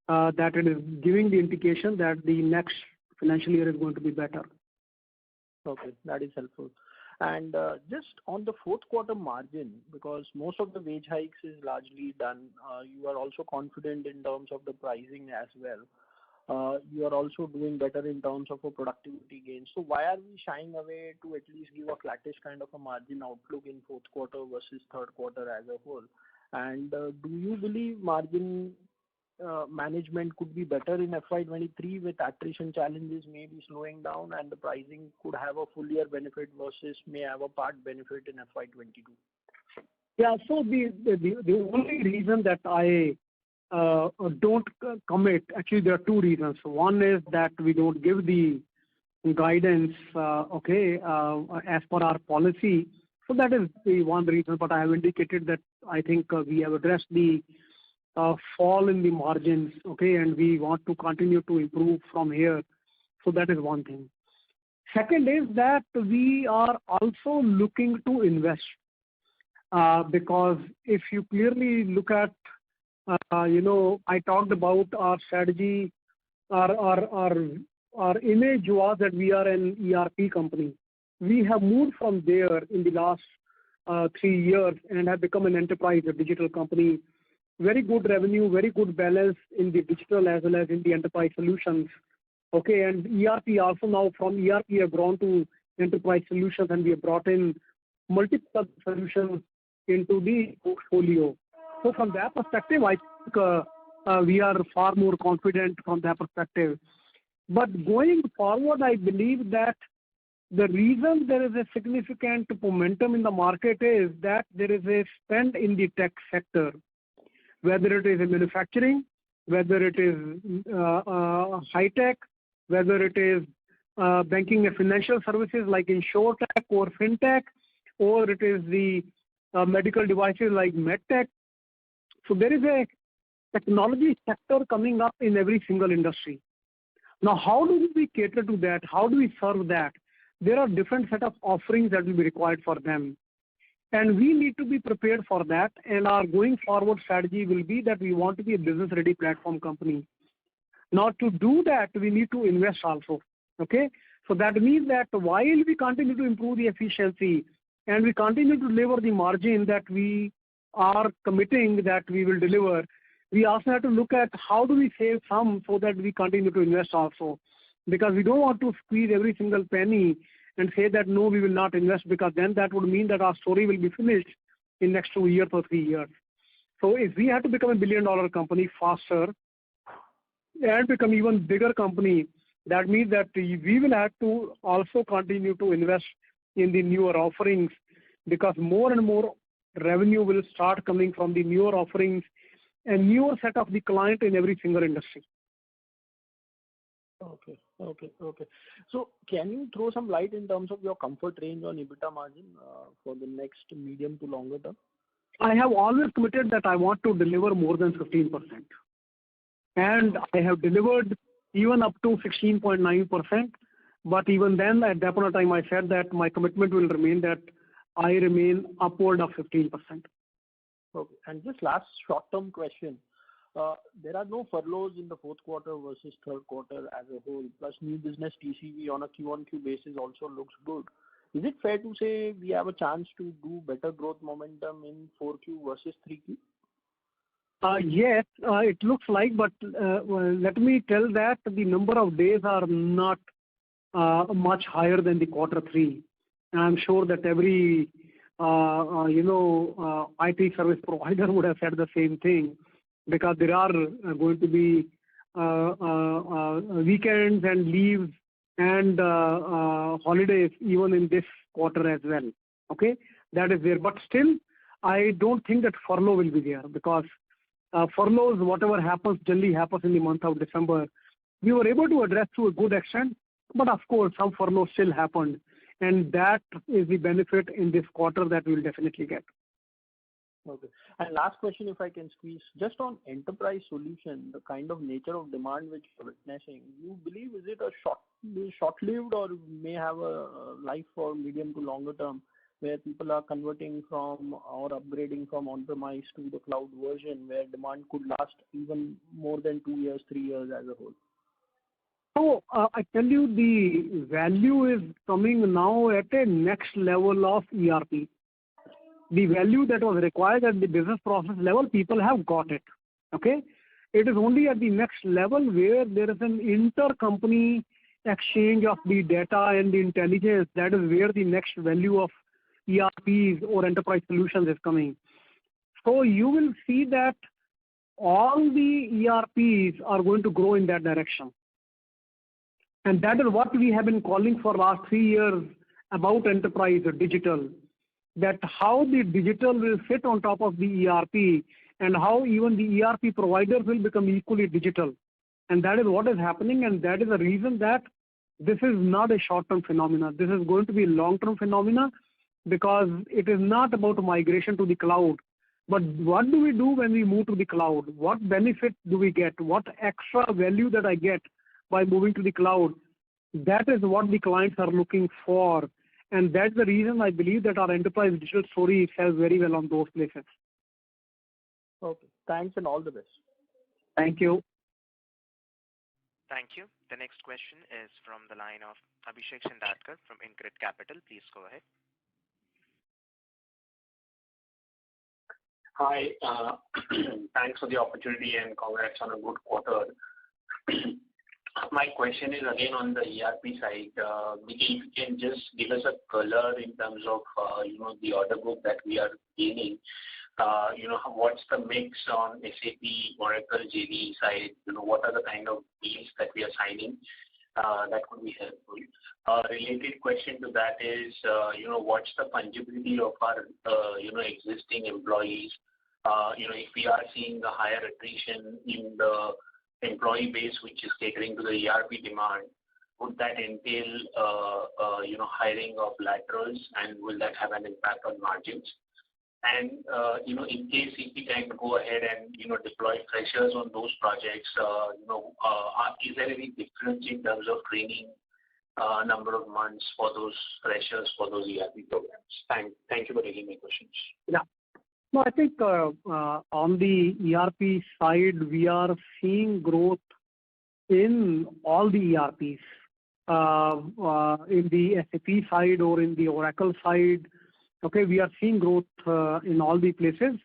that it is giving the indication that the next financial year is going to be better.
Okay, that is helpful. And just on the fourth quarter margin, because most of the wage hikes is largely done, you are also confident in terms of the pricing as well. You are also doing better in terms of a productivity gain. So why are we shying away to at least give a flattish kind of a margin outlook in fourth quarter versus third quarter as a whole? And do you believe margin management could be better in FY23 with attrition challenges maybe slowing down and the pricing could have a full year benefit versus may have a part benefit in FY22?
Yeah, so the only reason that I don't commit, actually there are 2 reasons. One is that we don't give the guidance, as per our policy. So that is the one reason, but I have indicated that I think we have addressed the fall in the margins, and we want to continue to improve from here. So that is one thing. Second is that we are also looking to invest because if you clearly look at, I talked about our strategy, our image was that we are an ERP company. We have moved from there in the last 3 years and have become an enterprise, a digital company. Very good revenue, very good balance in the digital as well as in the enterprise solutions. And ERP also now from ERP we have grown to enterprise solutions and we have brought in multiple solutions into the portfolio. So from that perspective, I think we are far more confident from that perspective. But going forward, I believe that the reason there is a significant momentum in the market is that there is a spend in the tech sector, whether it is in manufacturing, whether it is high tech, whether it is banking and financial services like InsurTech or FinTech, or it is the medical devices like MedTech. So there is a technology sector coming up in every single industry. Now, how do we cater to that? How do we serve that? There are different set of offerings that will be required for them. And we need to be prepared for that. And our going forward strategy will be that we want to be a business ready platform company. Now, to do that, we need to invest also. So that means that while we continue to improve the efficiency and we continue to deliver the margin that we are committing that we will deliver, we also have to look at how do we save some so that we continue to invest also. Because we don't want to squeeze every single penny and say that no, we will not invest, because then that would mean that our story will be finished in next 2 years or 3 years. So if we have to become $1 billion company faster and become even bigger company, that means that we will have to also continue to invest in the newer offerings, because more and more revenue will start coming from the newer offerings and newer set of the client in every single industry.
Okay. So can you throw some light in terms of your comfort range on EBITDA margin for the next medium to longer term?
I have always committed that I want to deliver more than 15%. And I have delivered even up to 16.9%. But even then, at that point of time, I said that my commitment will remain that I remain upward of 15%.
Okay. And just last short-term question. There are no furloughs in the fourth quarter versus third quarter as a whole, plus new business TCV on a Q-on-Q basis also looks good. Is it fair to say we have a chance to do better growth momentum in 4Q versus 3Q?
Yes, it looks like, but let me tell that the number of days are not much higher than the quarter three. And I'm sure that every IT service provider would have said the same thing, because there are going to be weekends and leaves and holidays even in this quarter as well. Okay, that is there. But still, I don't think that furlough will be there, because furloughs, whatever happens, generally happens in the month of December. We were able to address to a good extent, but of course, some furlough still happened. And that is the benefit in this quarter that we will definitely get.
Okay. And last question, if I can squeeze, just on enterprise solution, the kind of nature of demand which you're witnessing, you believe is it a short-lived or may have a life for medium to longer term, where people are converting from or upgrading from on-premise to the cloud version, where demand could last even more than 2 years, 3 years as a whole?
So I tell you, the value is coming now at a next level of ERP. The value that was required at the business process level, people have got it. Okay, it is only at the next level where there is an intercompany exchange of the data and the intelligence. That is where the next value of ERPs or enterprise solutions is coming. So you will see that all the ERPs are going to grow in that direction. And that is what we have been calling for last 3 years about enterprise or digital, that how the digital will sit on top of the ERP and how even the ERP providers will become equally digital. And that is what is happening, and that is the reason that this is not a short-term phenomena. This is going to be a long-term phenomena, because it is not about migration to the cloud. But what do we do when we move to the cloud? What benefit do we get? What extra value that I get by moving to the cloud? That is what the clients are looking for. And that's the reason I believe that our enterprise digital story sells very well on those places.
Okay. Thanks and all the best.
Thank you.
Thank you. The next question is from the line of Abhishek Shindarkar from InCred Capital. Please go ahead.
Hi. Thanks for the opportunity and congrats on a good quarter. My question is again on the ERP side. If you can just give us a color in terms of the order book that we are gaining. What's the mix on SAP, Oracle, JD side? What are the kind of deals that we are signing? That could be helpful. Related question to that is, what's the fungibility of our existing employees? If we are seeing a higher attrition in the employee base which is catering to the ERP demand, would that entail hiring of laterals, and will that have an impact on margins? And in case if we can go ahead and deploy freshers on those projects, is there any difference in terms of training number of months for those freshers for those ERP programs? Thank you for taking my questions.
Yeah. No, I think on the ERP side, we are seeing growth in all the ERPs. In the SAP side or in the Oracle side, okay, we are seeing growth in all the places.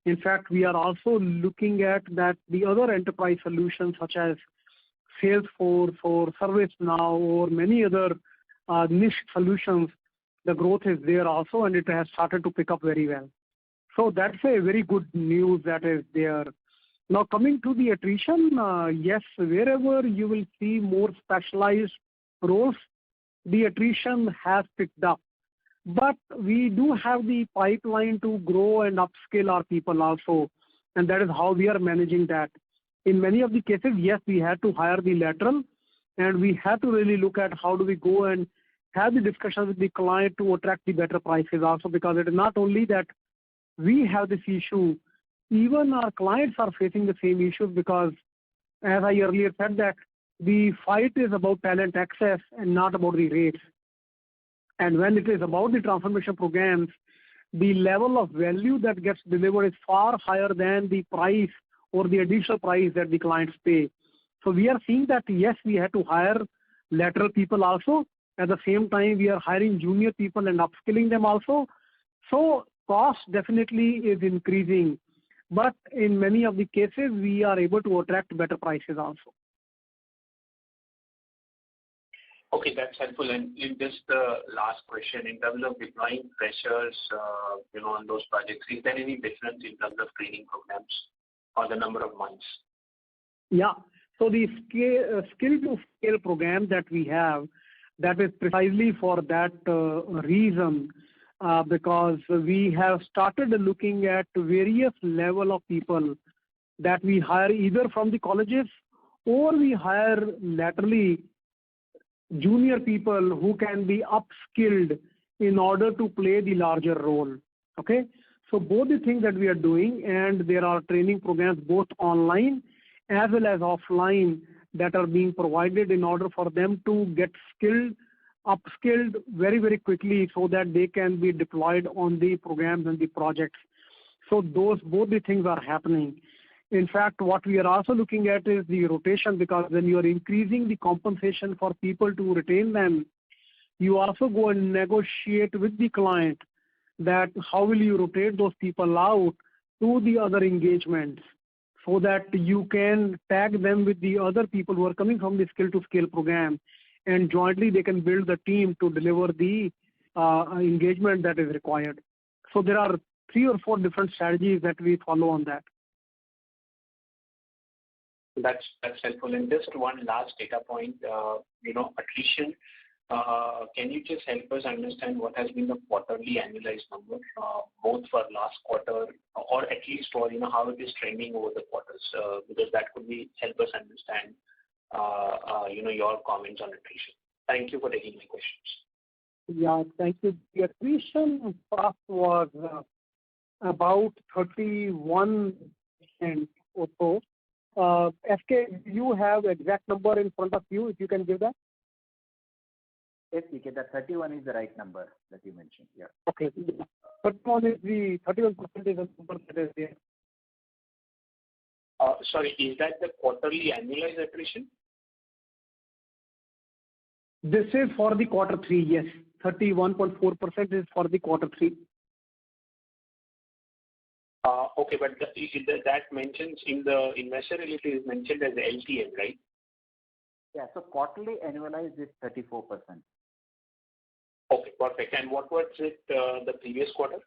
In fact, we are also looking at that the other enterprise solutions such as Salesforce or ServiceNow or many other niche solutions, the growth is there also, and it has started to pick up very well. So that's a very good news that is there. Now coming to the attrition, yes, wherever you will see more specialized roles, the attrition has picked up. But we do have the pipeline to grow and upskill our people also, and that is how we are managing that. In many of the cases, yes, we had to hire the lateral, and we had to really look at how do we go and have the discussion with the client to attract the better prices also, because it is not only that we have this issue. Even our clients are facing the same issues because, as I earlier said, that the fight is about talent access and not about the rates. And when it is about the transformation programs, the level of value that gets delivered is far higher than the price or the additional price that the clients pay. So we are seeing that, yes, we have to hire lateral people also. At the same time, we are hiring junior people and upskilling them also. So cost definitely is increasing. But in many of the cases, we are able to attract better prices also.
Okay, that's helpful. And in just the last question, in terms of deploying freshers, on those projects, is there any difference in terms of training programs or the number of months?
Yeah. So the skill to scale program that we have, that is precisely for that reason, because we have started looking at various level of people that we hire either from the colleges or we hire laterally junior people who can be upskilled in order to play the larger role. Okay, so both the things that we are doing, and there are training programs both online as well as offline that are being provided in order for them to get upskilled very, very quickly so that they can be deployed on the programs and the projects. So both the things are happening. In fact, what we are also looking at is the rotation, because when you are increasing the compensation for people to retain them, you also go and negotiate with the client that how will you rotate those people out to the other engagements so that you can tag them with the other people who are coming from the skill to scale program, and jointly they can build the team to deliver the engagement that is required. So there are 3 or 4 different strategies that we follow on that.
That's helpful. And just one last data point, attrition. Can you just help us understand what has been the quarterly annualized number, both for last quarter or at least for how it is trending over the quarters, because that could help us understand your comments on attrition. Thank you for taking my questions.
Yeah, thank you. The attrition cost was about 31% or so. SK, do you have exact number in front of you, if you can give that?
Yes, DK, the 31 is the right number that you mentioned. Yeah.
Okay. 31 is the 31% is the number that is there.
Sorry, is that the quarterly annualized attrition?
This is for the quarter 3, yes. 31.4% is for the quarter 3.
Okay, but that mentions in the investor release is mentioned as LTM, right?
Yeah, so quarterly annualized is 34%.
Okay, perfect. And what was it the previous quarter?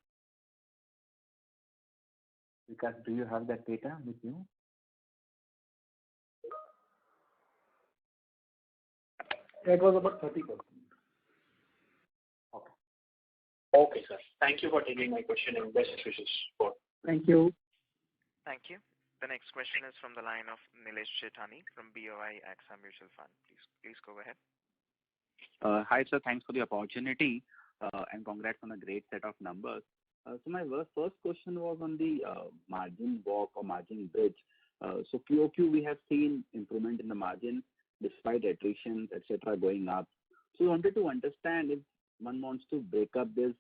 Because do you have that data with you?
It was about 30%.
Okay.
Okay, sir. Thank you for taking my question and best wishes for.
Thank you.
Thank you. The next question is from the line of Nilesh Jethani from BOI AXA Mutual Fund. Please go ahead.
Hi, sir. Thanks for the opportunity and congrats on a great set of numbers. So my first question was on the margin walk or margin bridge. So QOQ we have seen improvement in the margin despite attrition, etc., going up. So I wanted to understand if one wants to break up this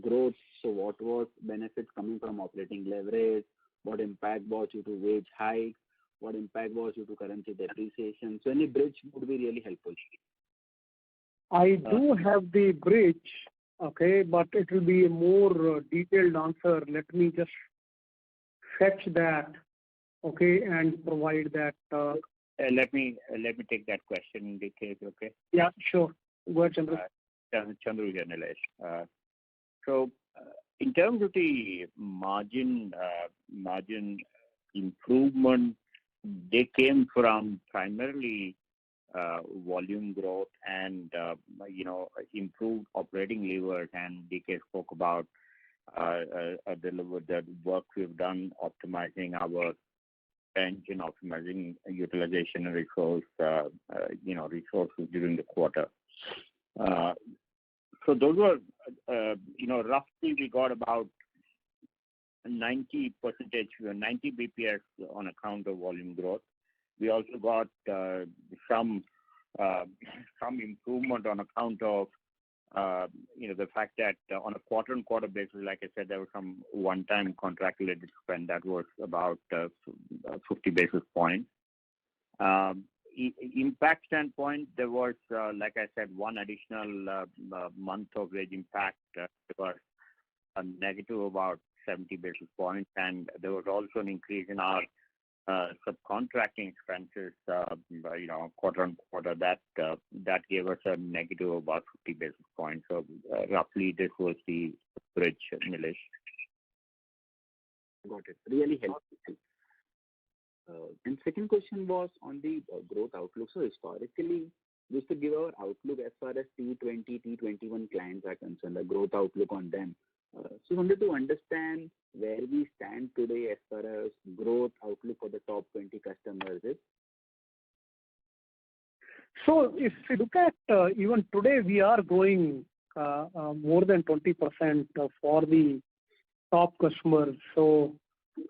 growth. So what was benefits coming from operating leverage? What impact was due to wage hikes? What impact was due to currency depreciation? So any bridge would be really helpful.
I do have the bridge, okay, but it will be a more detailed answer. Let me just fetch that, okay, and provide that.
Let me take that question in detail, okay?
Yeah, sure. Go ahead, Chandru.
Chandru here, Nilesh. So in terms of the margin improvement, they came from primarily volume growth and improved operating levers, and DK spoke about the work we've done optimizing our engine, optimizing utilization and resources during the quarter. So those were roughly we got about 90 BPS on account of volume growth. We also got some improvement on account of the fact that on a quarter-on-quarter basis, like I said, there was some one-time contract-related spend that was about 50 basis points. Impact standpoint, there was, like I said, one additional month of wage impact. There was a negative about 70 basis points, and there was also an increase in our subcontracting expenses, quarter on quarter. That gave us a negative of about 50 basis points. So roughly, this was the bridge, Nilesh.
Got it. Really helpful. And second question was on the growth outlook. So historically, we used to give our outlook as far as T20, T21 clients are concerned, the growth outlook on them. So I wanted to understand where we stand today as far as growth outlook for the top 20 customers is.
So if you look at even today, we are growing more than 20% for the top customers. So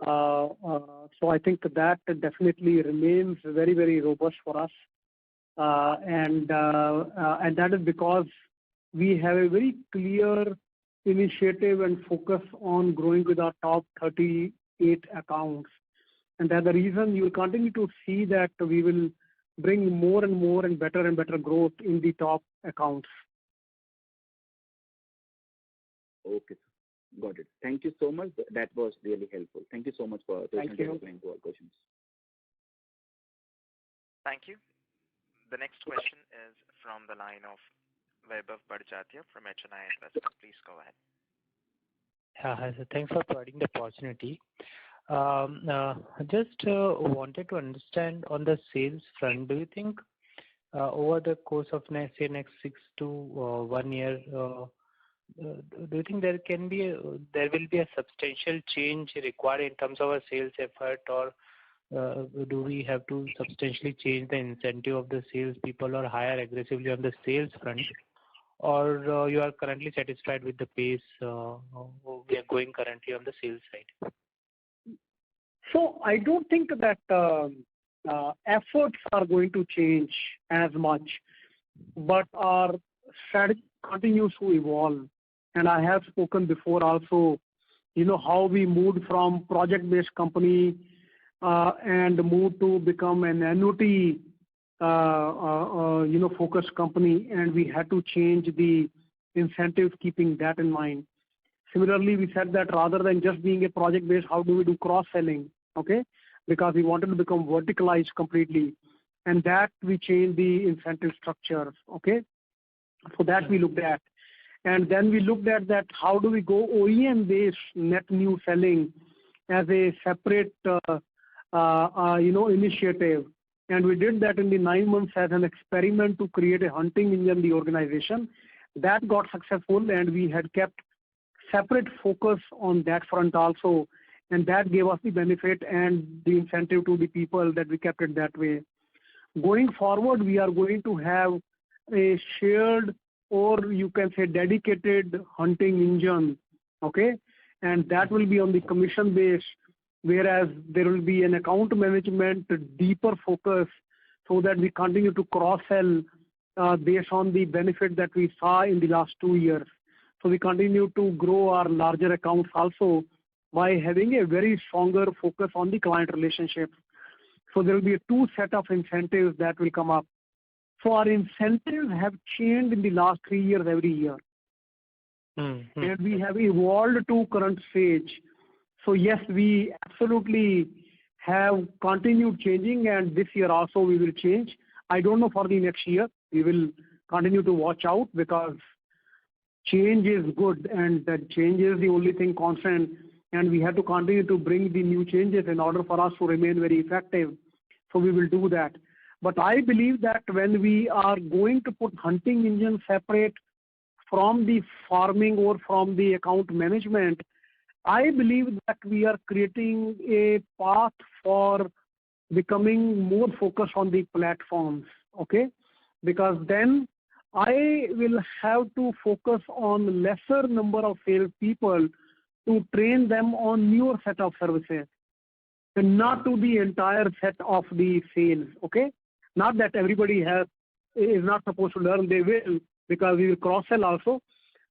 I think that definitely remains very, very robust for us, and that is because we have a very clear initiative and focus on growing with our top 38 accounts, and that's the reason you will continue to see that we will bring more and better growth in the top accounts.
Okay. Got it. Thank you so much. That was really helpful. Thank you so much for replying to our questions.
Thank you. The next question is from the line of Vaibhav Badjatya from HNI Investor. Please go ahead.
Hi, sir. Thanks for providing the opportunity. Just wanted to understand on the sales front, do you think over the course of next 6 to 1 year, do you think there will be a substantial change required in terms of our sales effort, or do we have to substantially change the incentive of the sales people or hire aggressively on the sales front, or you are currently satisfied with the pace we are going currently on the sales side?
So I don't think that efforts are going to change as much, but our strategy continues to evolve. And I have spoken before also, how we moved from project-based company and moved to become an annuity focused company, and we had to change the incentives keeping that in mind. Similarly, we said that rather than just being a project-based, how do we do cross-selling, okay? Because we wanted to become verticalized completely, and that we changed the incentive structure, okay? So that we looked at. And then we looked at that how do we go OEM-based net new selling as a separate, initiative. And we did that in the 9 months as an experiment to create a hunting engine in the organization. That got successful, and we had kept separate focus on that front also, and that gave us the benefit and the incentive to the people that we kept it that way. Going forward, we are going to have a shared, or you can say dedicated hunting engine, okay? And that will be on the commission base, whereas there will be an account management deeper focus so that we continue to cross-sell based on the benefit that we saw in the last 2 years. So we continue to grow our larger accounts also by having a very stronger focus on the client relationship. So there will be a 2 set of incentives that will come up. So our incentives have changed in the last 3 years every year.
Mm-hmm.
And we have evolved to current stage. So yes, we absolutely have continued changing, and this year also we will change. I don't know for the next year. We will continue to watch out because change is good, and that change is the only thing constant, and we have to continue to bring the new changes in order for us to remain very effective. So we will do that. But I believe that when we are going to put hunting engine separate from the farming or from the account management, I believe that we are creating a path for becoming more focused on the platforms, okay? Because then I will have to focus on lesser number of salespeople to train them on newer set of services and not to the entire set of the sales. Okay, not that everybody is not supposed to learn, they will, because we will cross sell also.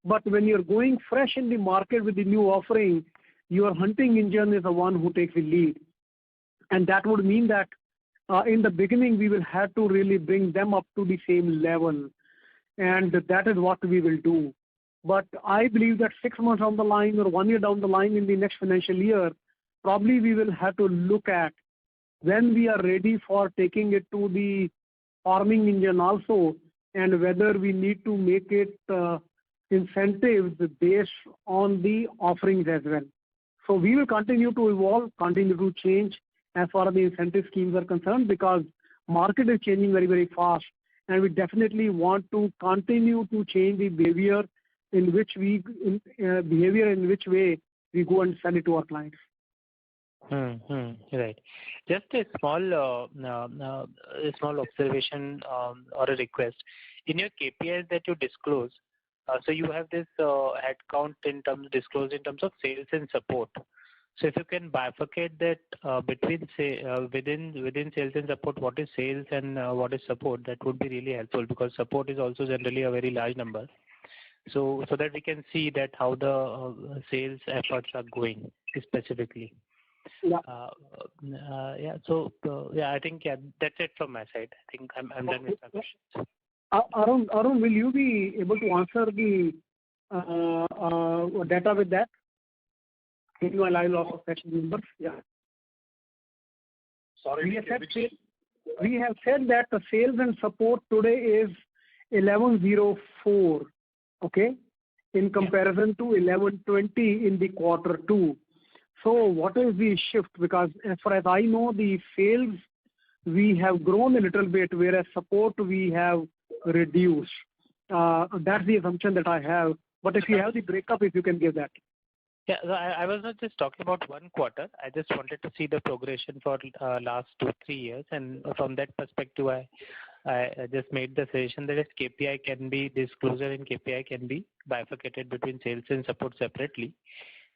But when you're going fresh in the market with the new offering, your hunting engine is the one who takes the lead. And that would mean that in the beginning, we will have to really bring them up to the same level. And that is what we will do. But I believe that 6 months down the line or 1 year down the line in the next financial year, probably we will have to look at when we are ready for taking it to the farming engine also, and whether we need to make it incentives based on the offerings as well. So we will continue to evolve, continue to change as far as the incentive schemes are concerned, because market is changing very, very fast, and we definitely want to continue to change the behavior in which way we go and sell it to our clients.
Right. Just a small observation or a request. In your KPIs that you disclose, so you have this headcount disclosed in terms of sales and support. So if you can bifurcate that between within sales and support, what is sales and what is support, that would be really helpful, because support is also generally a very large number. So that we can see that how the sales efforts are going specifically.
Yeah.
I think that's it from my side. I think I'm done with my questions.
Arun, will you be able to answer the data with that? Can you allow loss of session numbers? Yeah.
Sorry.
We have said that the sales and support today is 1104, okay, in comparison to 1120 in the quarter 2. So what is the shift? Because as far as I know, the sales we have grown a little bit, whereas support we have reduced. That's the assumption that I have. But if you have the breakup, if you can give that.
Yeah, I was not just talking about one quarter. I just wanted to see the progression for last 2-3 years, and from that perspective, I just made the suggestion that if KPI can be disclosure and KPI can be bifurcated between sales and support separately,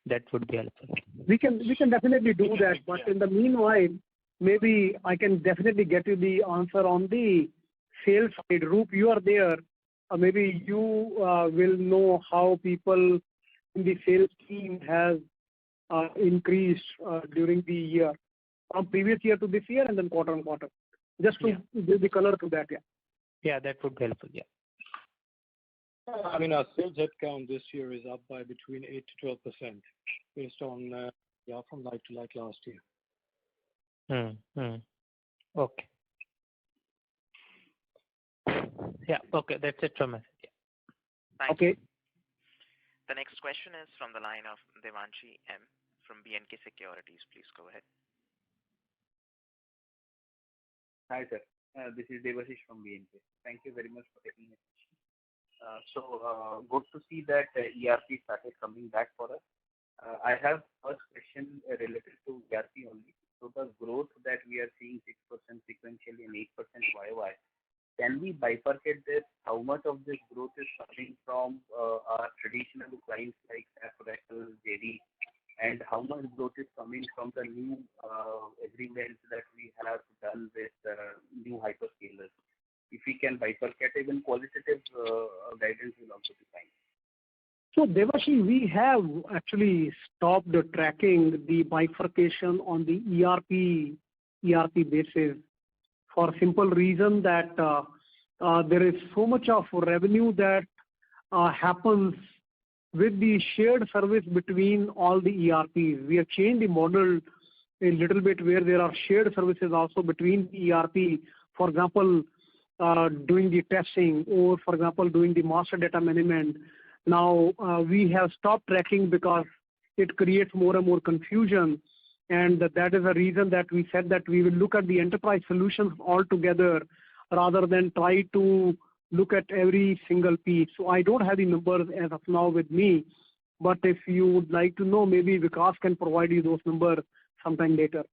that would be helpful.
We can definitely do that, but in the meanwhile, maybe I can definitely get you the answer on the sales side. Roop, you are there. Maybe you will know how people in the sales team has increased during the year, from previous year to this year and then quarter on quarter. Just to give the color to that,
Yeah, that would be helpful,
I mean, our sales headcount this year is up by between 8 to 12% based on from like to like last year.
Okay. Yeah, okay, that's it from us.
Thank you. The next question is from the line of Devanshi M. from BNK Securities. Please go ahead.
Hi, sir. This is Devashi from BNK. Thank you very much for taking the question. Good to see that ERP started coming back for us. I have first question related to ERP only. So the growth that we are seeing 6% sequentially and 8% YOY, can we bifurcate this? How much of this growth is coming from our traditional clients like Oracle, JD, and how much growth is coming from the new agreements that we have done with new hyperscalers? If we can bifurcate, even qualitative guidance will also be fine.
So Devashi, we have actually stopped tracking the bifurcation on the ERP basis, for a simple reason that there is so much of revenue that happens with the shared service between all the ERPs. We have changed the model a little bit where there are shared services also between the ERP. For example, doing the testing, or for example, doing the master data management. Now we have stopped tracking because it creates more and more confusion. And that is the reason that we said that we will look at the enterprise solutions altogether rather than try to look at every single piece. So I don't have the numbers as of now with me, but if you would like to know, maybe Vikas can provide you those numbers sometime later.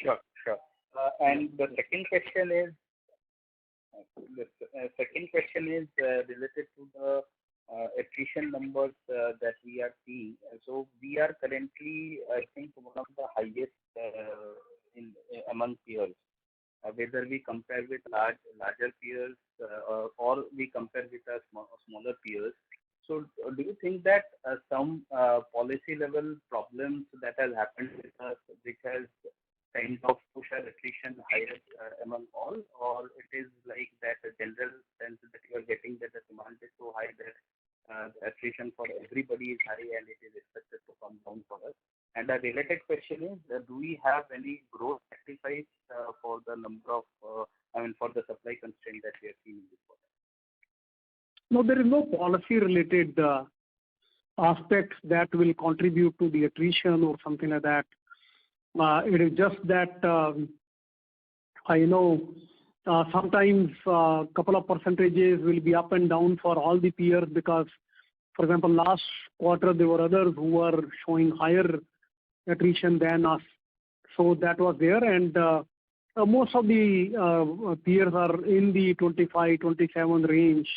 Sure. And the second question is related to the attrition numbers that we are seeing. So we are currently, I think, one of the highest among peers. Whether we compare with larger peers or we compare with smaller peers. So do you think that some policy level problems that has happened with us, which has kind of pushed our attrition higher among all, or it is like that a general sense that you are getting that the demand is so high that attrition for everybody is high and it is expected to come down for us? And a related question is, do we have any growth sacrifice for the number of, for the supply constraint that we are seeing in this quarter?
No, there is no policy-related aspects that will contribute to the attrition or something like that. It is just that I know sometimes a couple of percentages will be up and down for all the peers because, for example, last quarter there were others who were showing higher attrition than us. So that was there, and most of the peers are in the 25, 27 range.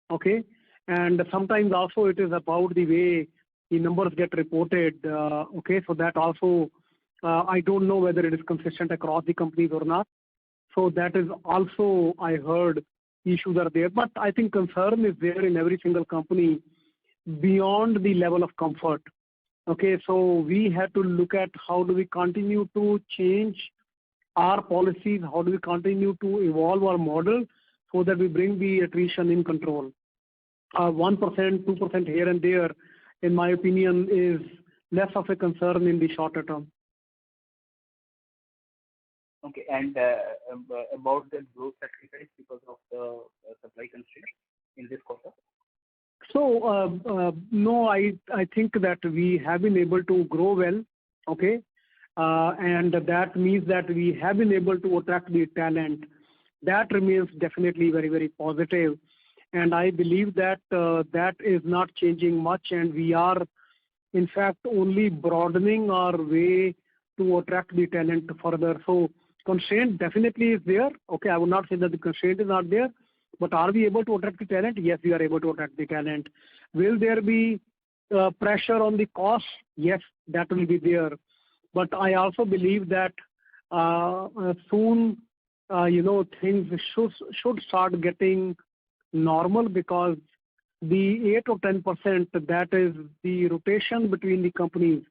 Okay, and sometimes also it is about the way the numbers get reported. Okay, so that also I don't know whether it is consistent across the companies or not. So that is also, I heard, issues are there. But I think concern is there in every single company beyond the level of comfort. Okay, so we have to look at how do we continue to change our policies, how do we continue to evolve our model so that we bring the attrition in control. 1%, 2% here and there, in my opinion, is less of a concern in the shorter term.
Okay, and about the growth sacrifice because of the supply constraints in this quarter?
So, no, I think that we have been able to grow well, okay, and that means that we have been able to attract the talent. That remains definitely very, very positive, and I believe that that is not changing much, and we are, in fact, only broadening our way to attract the talent further. So, constraint definitely is there. Okay, I would not say that the constraint is not there, but are we able to attract the talent? Yes, we are able to attract the talent. Will there be pressure on the cost? Yes, that will be there. But I also believe that soon, things should start getting normal because the 8 or 10%, that is the rotation between the companies.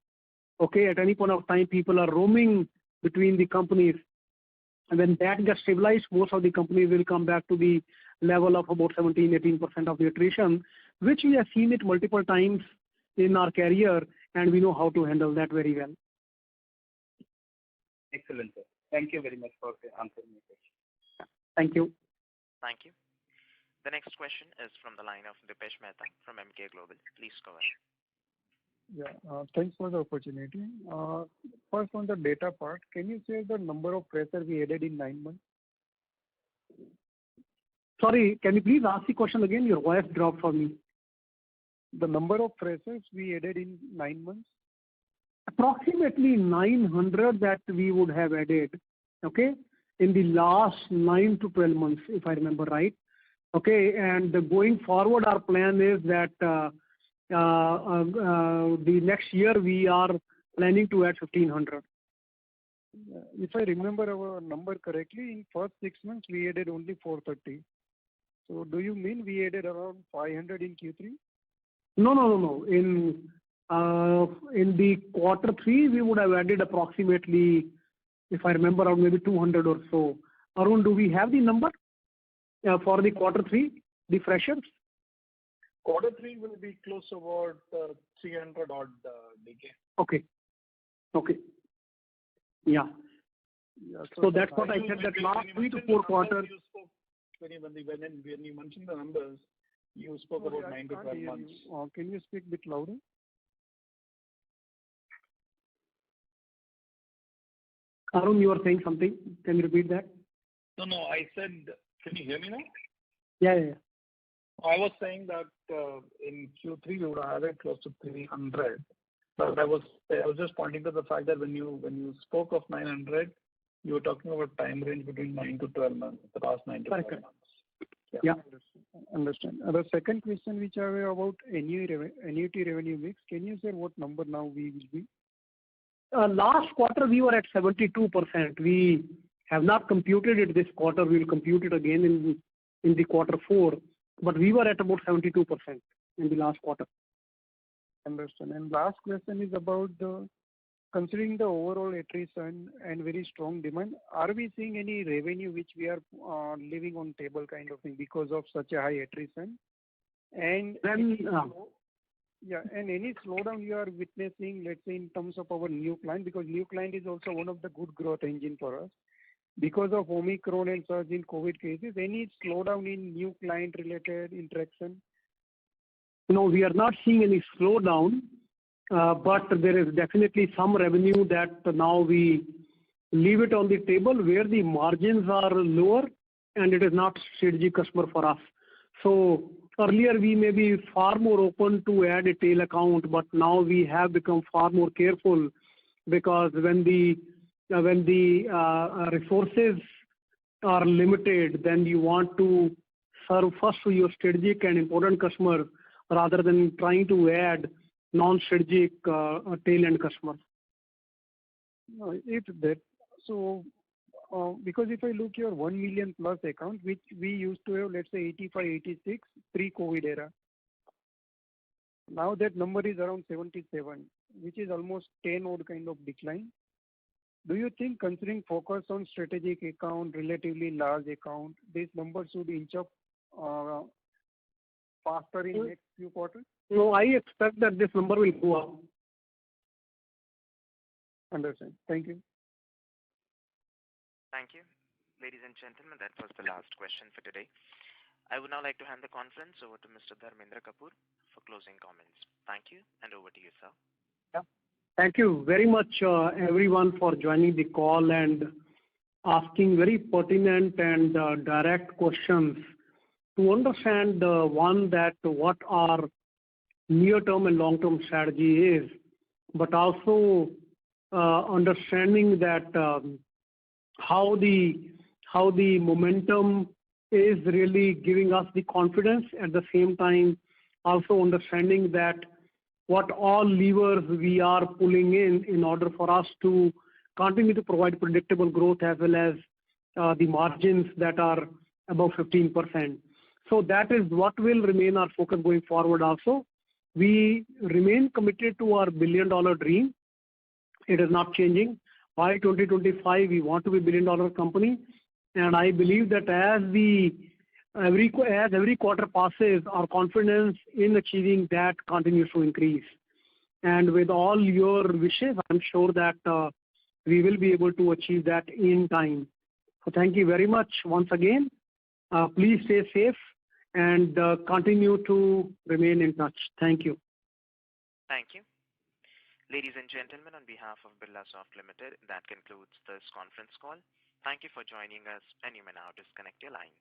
Okay, at any point of time, people are roaming between the companies. And when that gets stabilized, most of the companies will come back to the level of about 17-18% of the attrition, which we have seen it multiple times in our career, and we know how to handle that very well.
Excellent, sir. Thank you very much for answering my question.
Thank you.
Thank you. The next question is from the line of Deepesh Mehta from Emkay Global. Please go ahead.
Yeah, thanks for the opportunity. First, on the data part, can you share the number of freshers we added in 9 months?
Sorry, can you please ask the question again? Your voice dropped for me.
The number of freshers we added in 9 months?
Approximately 900 that we would have added, okay, in the last 9 to 12 months, if I remember right. Okay, and going forward, our plan is that the next year we are planning to add 1,500.
If I remember our number correctly, in first 6 months we added only 430. So do you mean we added around 500 in Q3?
No. In the quarter 3, we would have added approximately, if I remember, around maybe 200 or so. Arun, do we have the number for the quarter 3, the freshers?
Quarter 3 will be close to about 300 odd, DK.
Okay. Yeah. So that's what I said, that last 3 to 4 quarters.
When you mentioned the numbers, you spoke about 9 to 12 months.
Can you speak a bit louder?
Arun, you were saying something. Can you repeat that?
No, I said, can you hear me now?
Yeah.
I was saying that in Q3 we would have added close to 300. But I was just pointing to the fact that when you spoke of 900, you were talking about time range between 9 to 12 months, the past 9 to 12 months.
Yeah.
Understand. The second question which I have about annuity revenue mix, can you say what number now we will be?
Last quarter we were at 72%. We have not computed it this quarter. We will compute it again in the quarter 4. But we were at about 72% in the last quarter.
Understand. And last question is about considering the overall attrition and very strong demand, are we seeing any revenue which we are leaving on table kind of thing because of such a high attrition? And any slowdown you are witnessing, let's say in terms of our new client, because new client is also one of the good growth engine for us. Because of Omicron and surge in COVID cases, any slowdown in new client related interaction?
No, we are not seeing any slowdown, but there is definitely some revenue that now we leave it on the table where the margins are lower and it is not strategic customer for us. So earlier we may be far more open to add a tail account, but now we have become far more careful because when the resources are limited, then you want to serve first to your strategic and important customer rather than trying to add non-strategic tail-end customers.
It's that. So, because if I look your 1 million plus account, which we used to have, let's say 85, 86 pre-COVID era. Now that number is around 77, which is almost 10 odd kind of decline. Do you think considering focus on strategic account, relatively large account, this number should inch up faster in next few quarters?
No, I expect that this number will go up.
Understand. Thank you.
Thank you. Ladies and gentlemen, that was the last question for today. I would now like to hand the conference over to Mr. Dharmendra Kapoor for closing comments. Thank you, and over to you, sir.
Yeah. Thank you very much, everyone, for joining the call and asking very pertinent and direct questions to understand one, that what our near-term and long-term strategy is, but also understanding that how the momentum is really giving us the confidence. At the same time, also understanding that what all levers we are pulling in order for us to continue to provide predictable growth as well as the margins that are above 15%. So that is what will remain our focus going forward also. We remain committed to our $1 billion dream. It is not changing. By 2025, we want to be $1 billion company. And I believe that as every quarter passes, our confidence in achieving that continues to increase. And with all your wishes, I'm sure that we will be able to achieve that in time. So thank you very much once again. Please stay safe and continue to remain in touch. Thank you.
Thank you. Ladies and gentlemen, on behalf of Birlasoft Limited, that concludes this conference call. Thank you for joining us, and you may now disconnect your lines.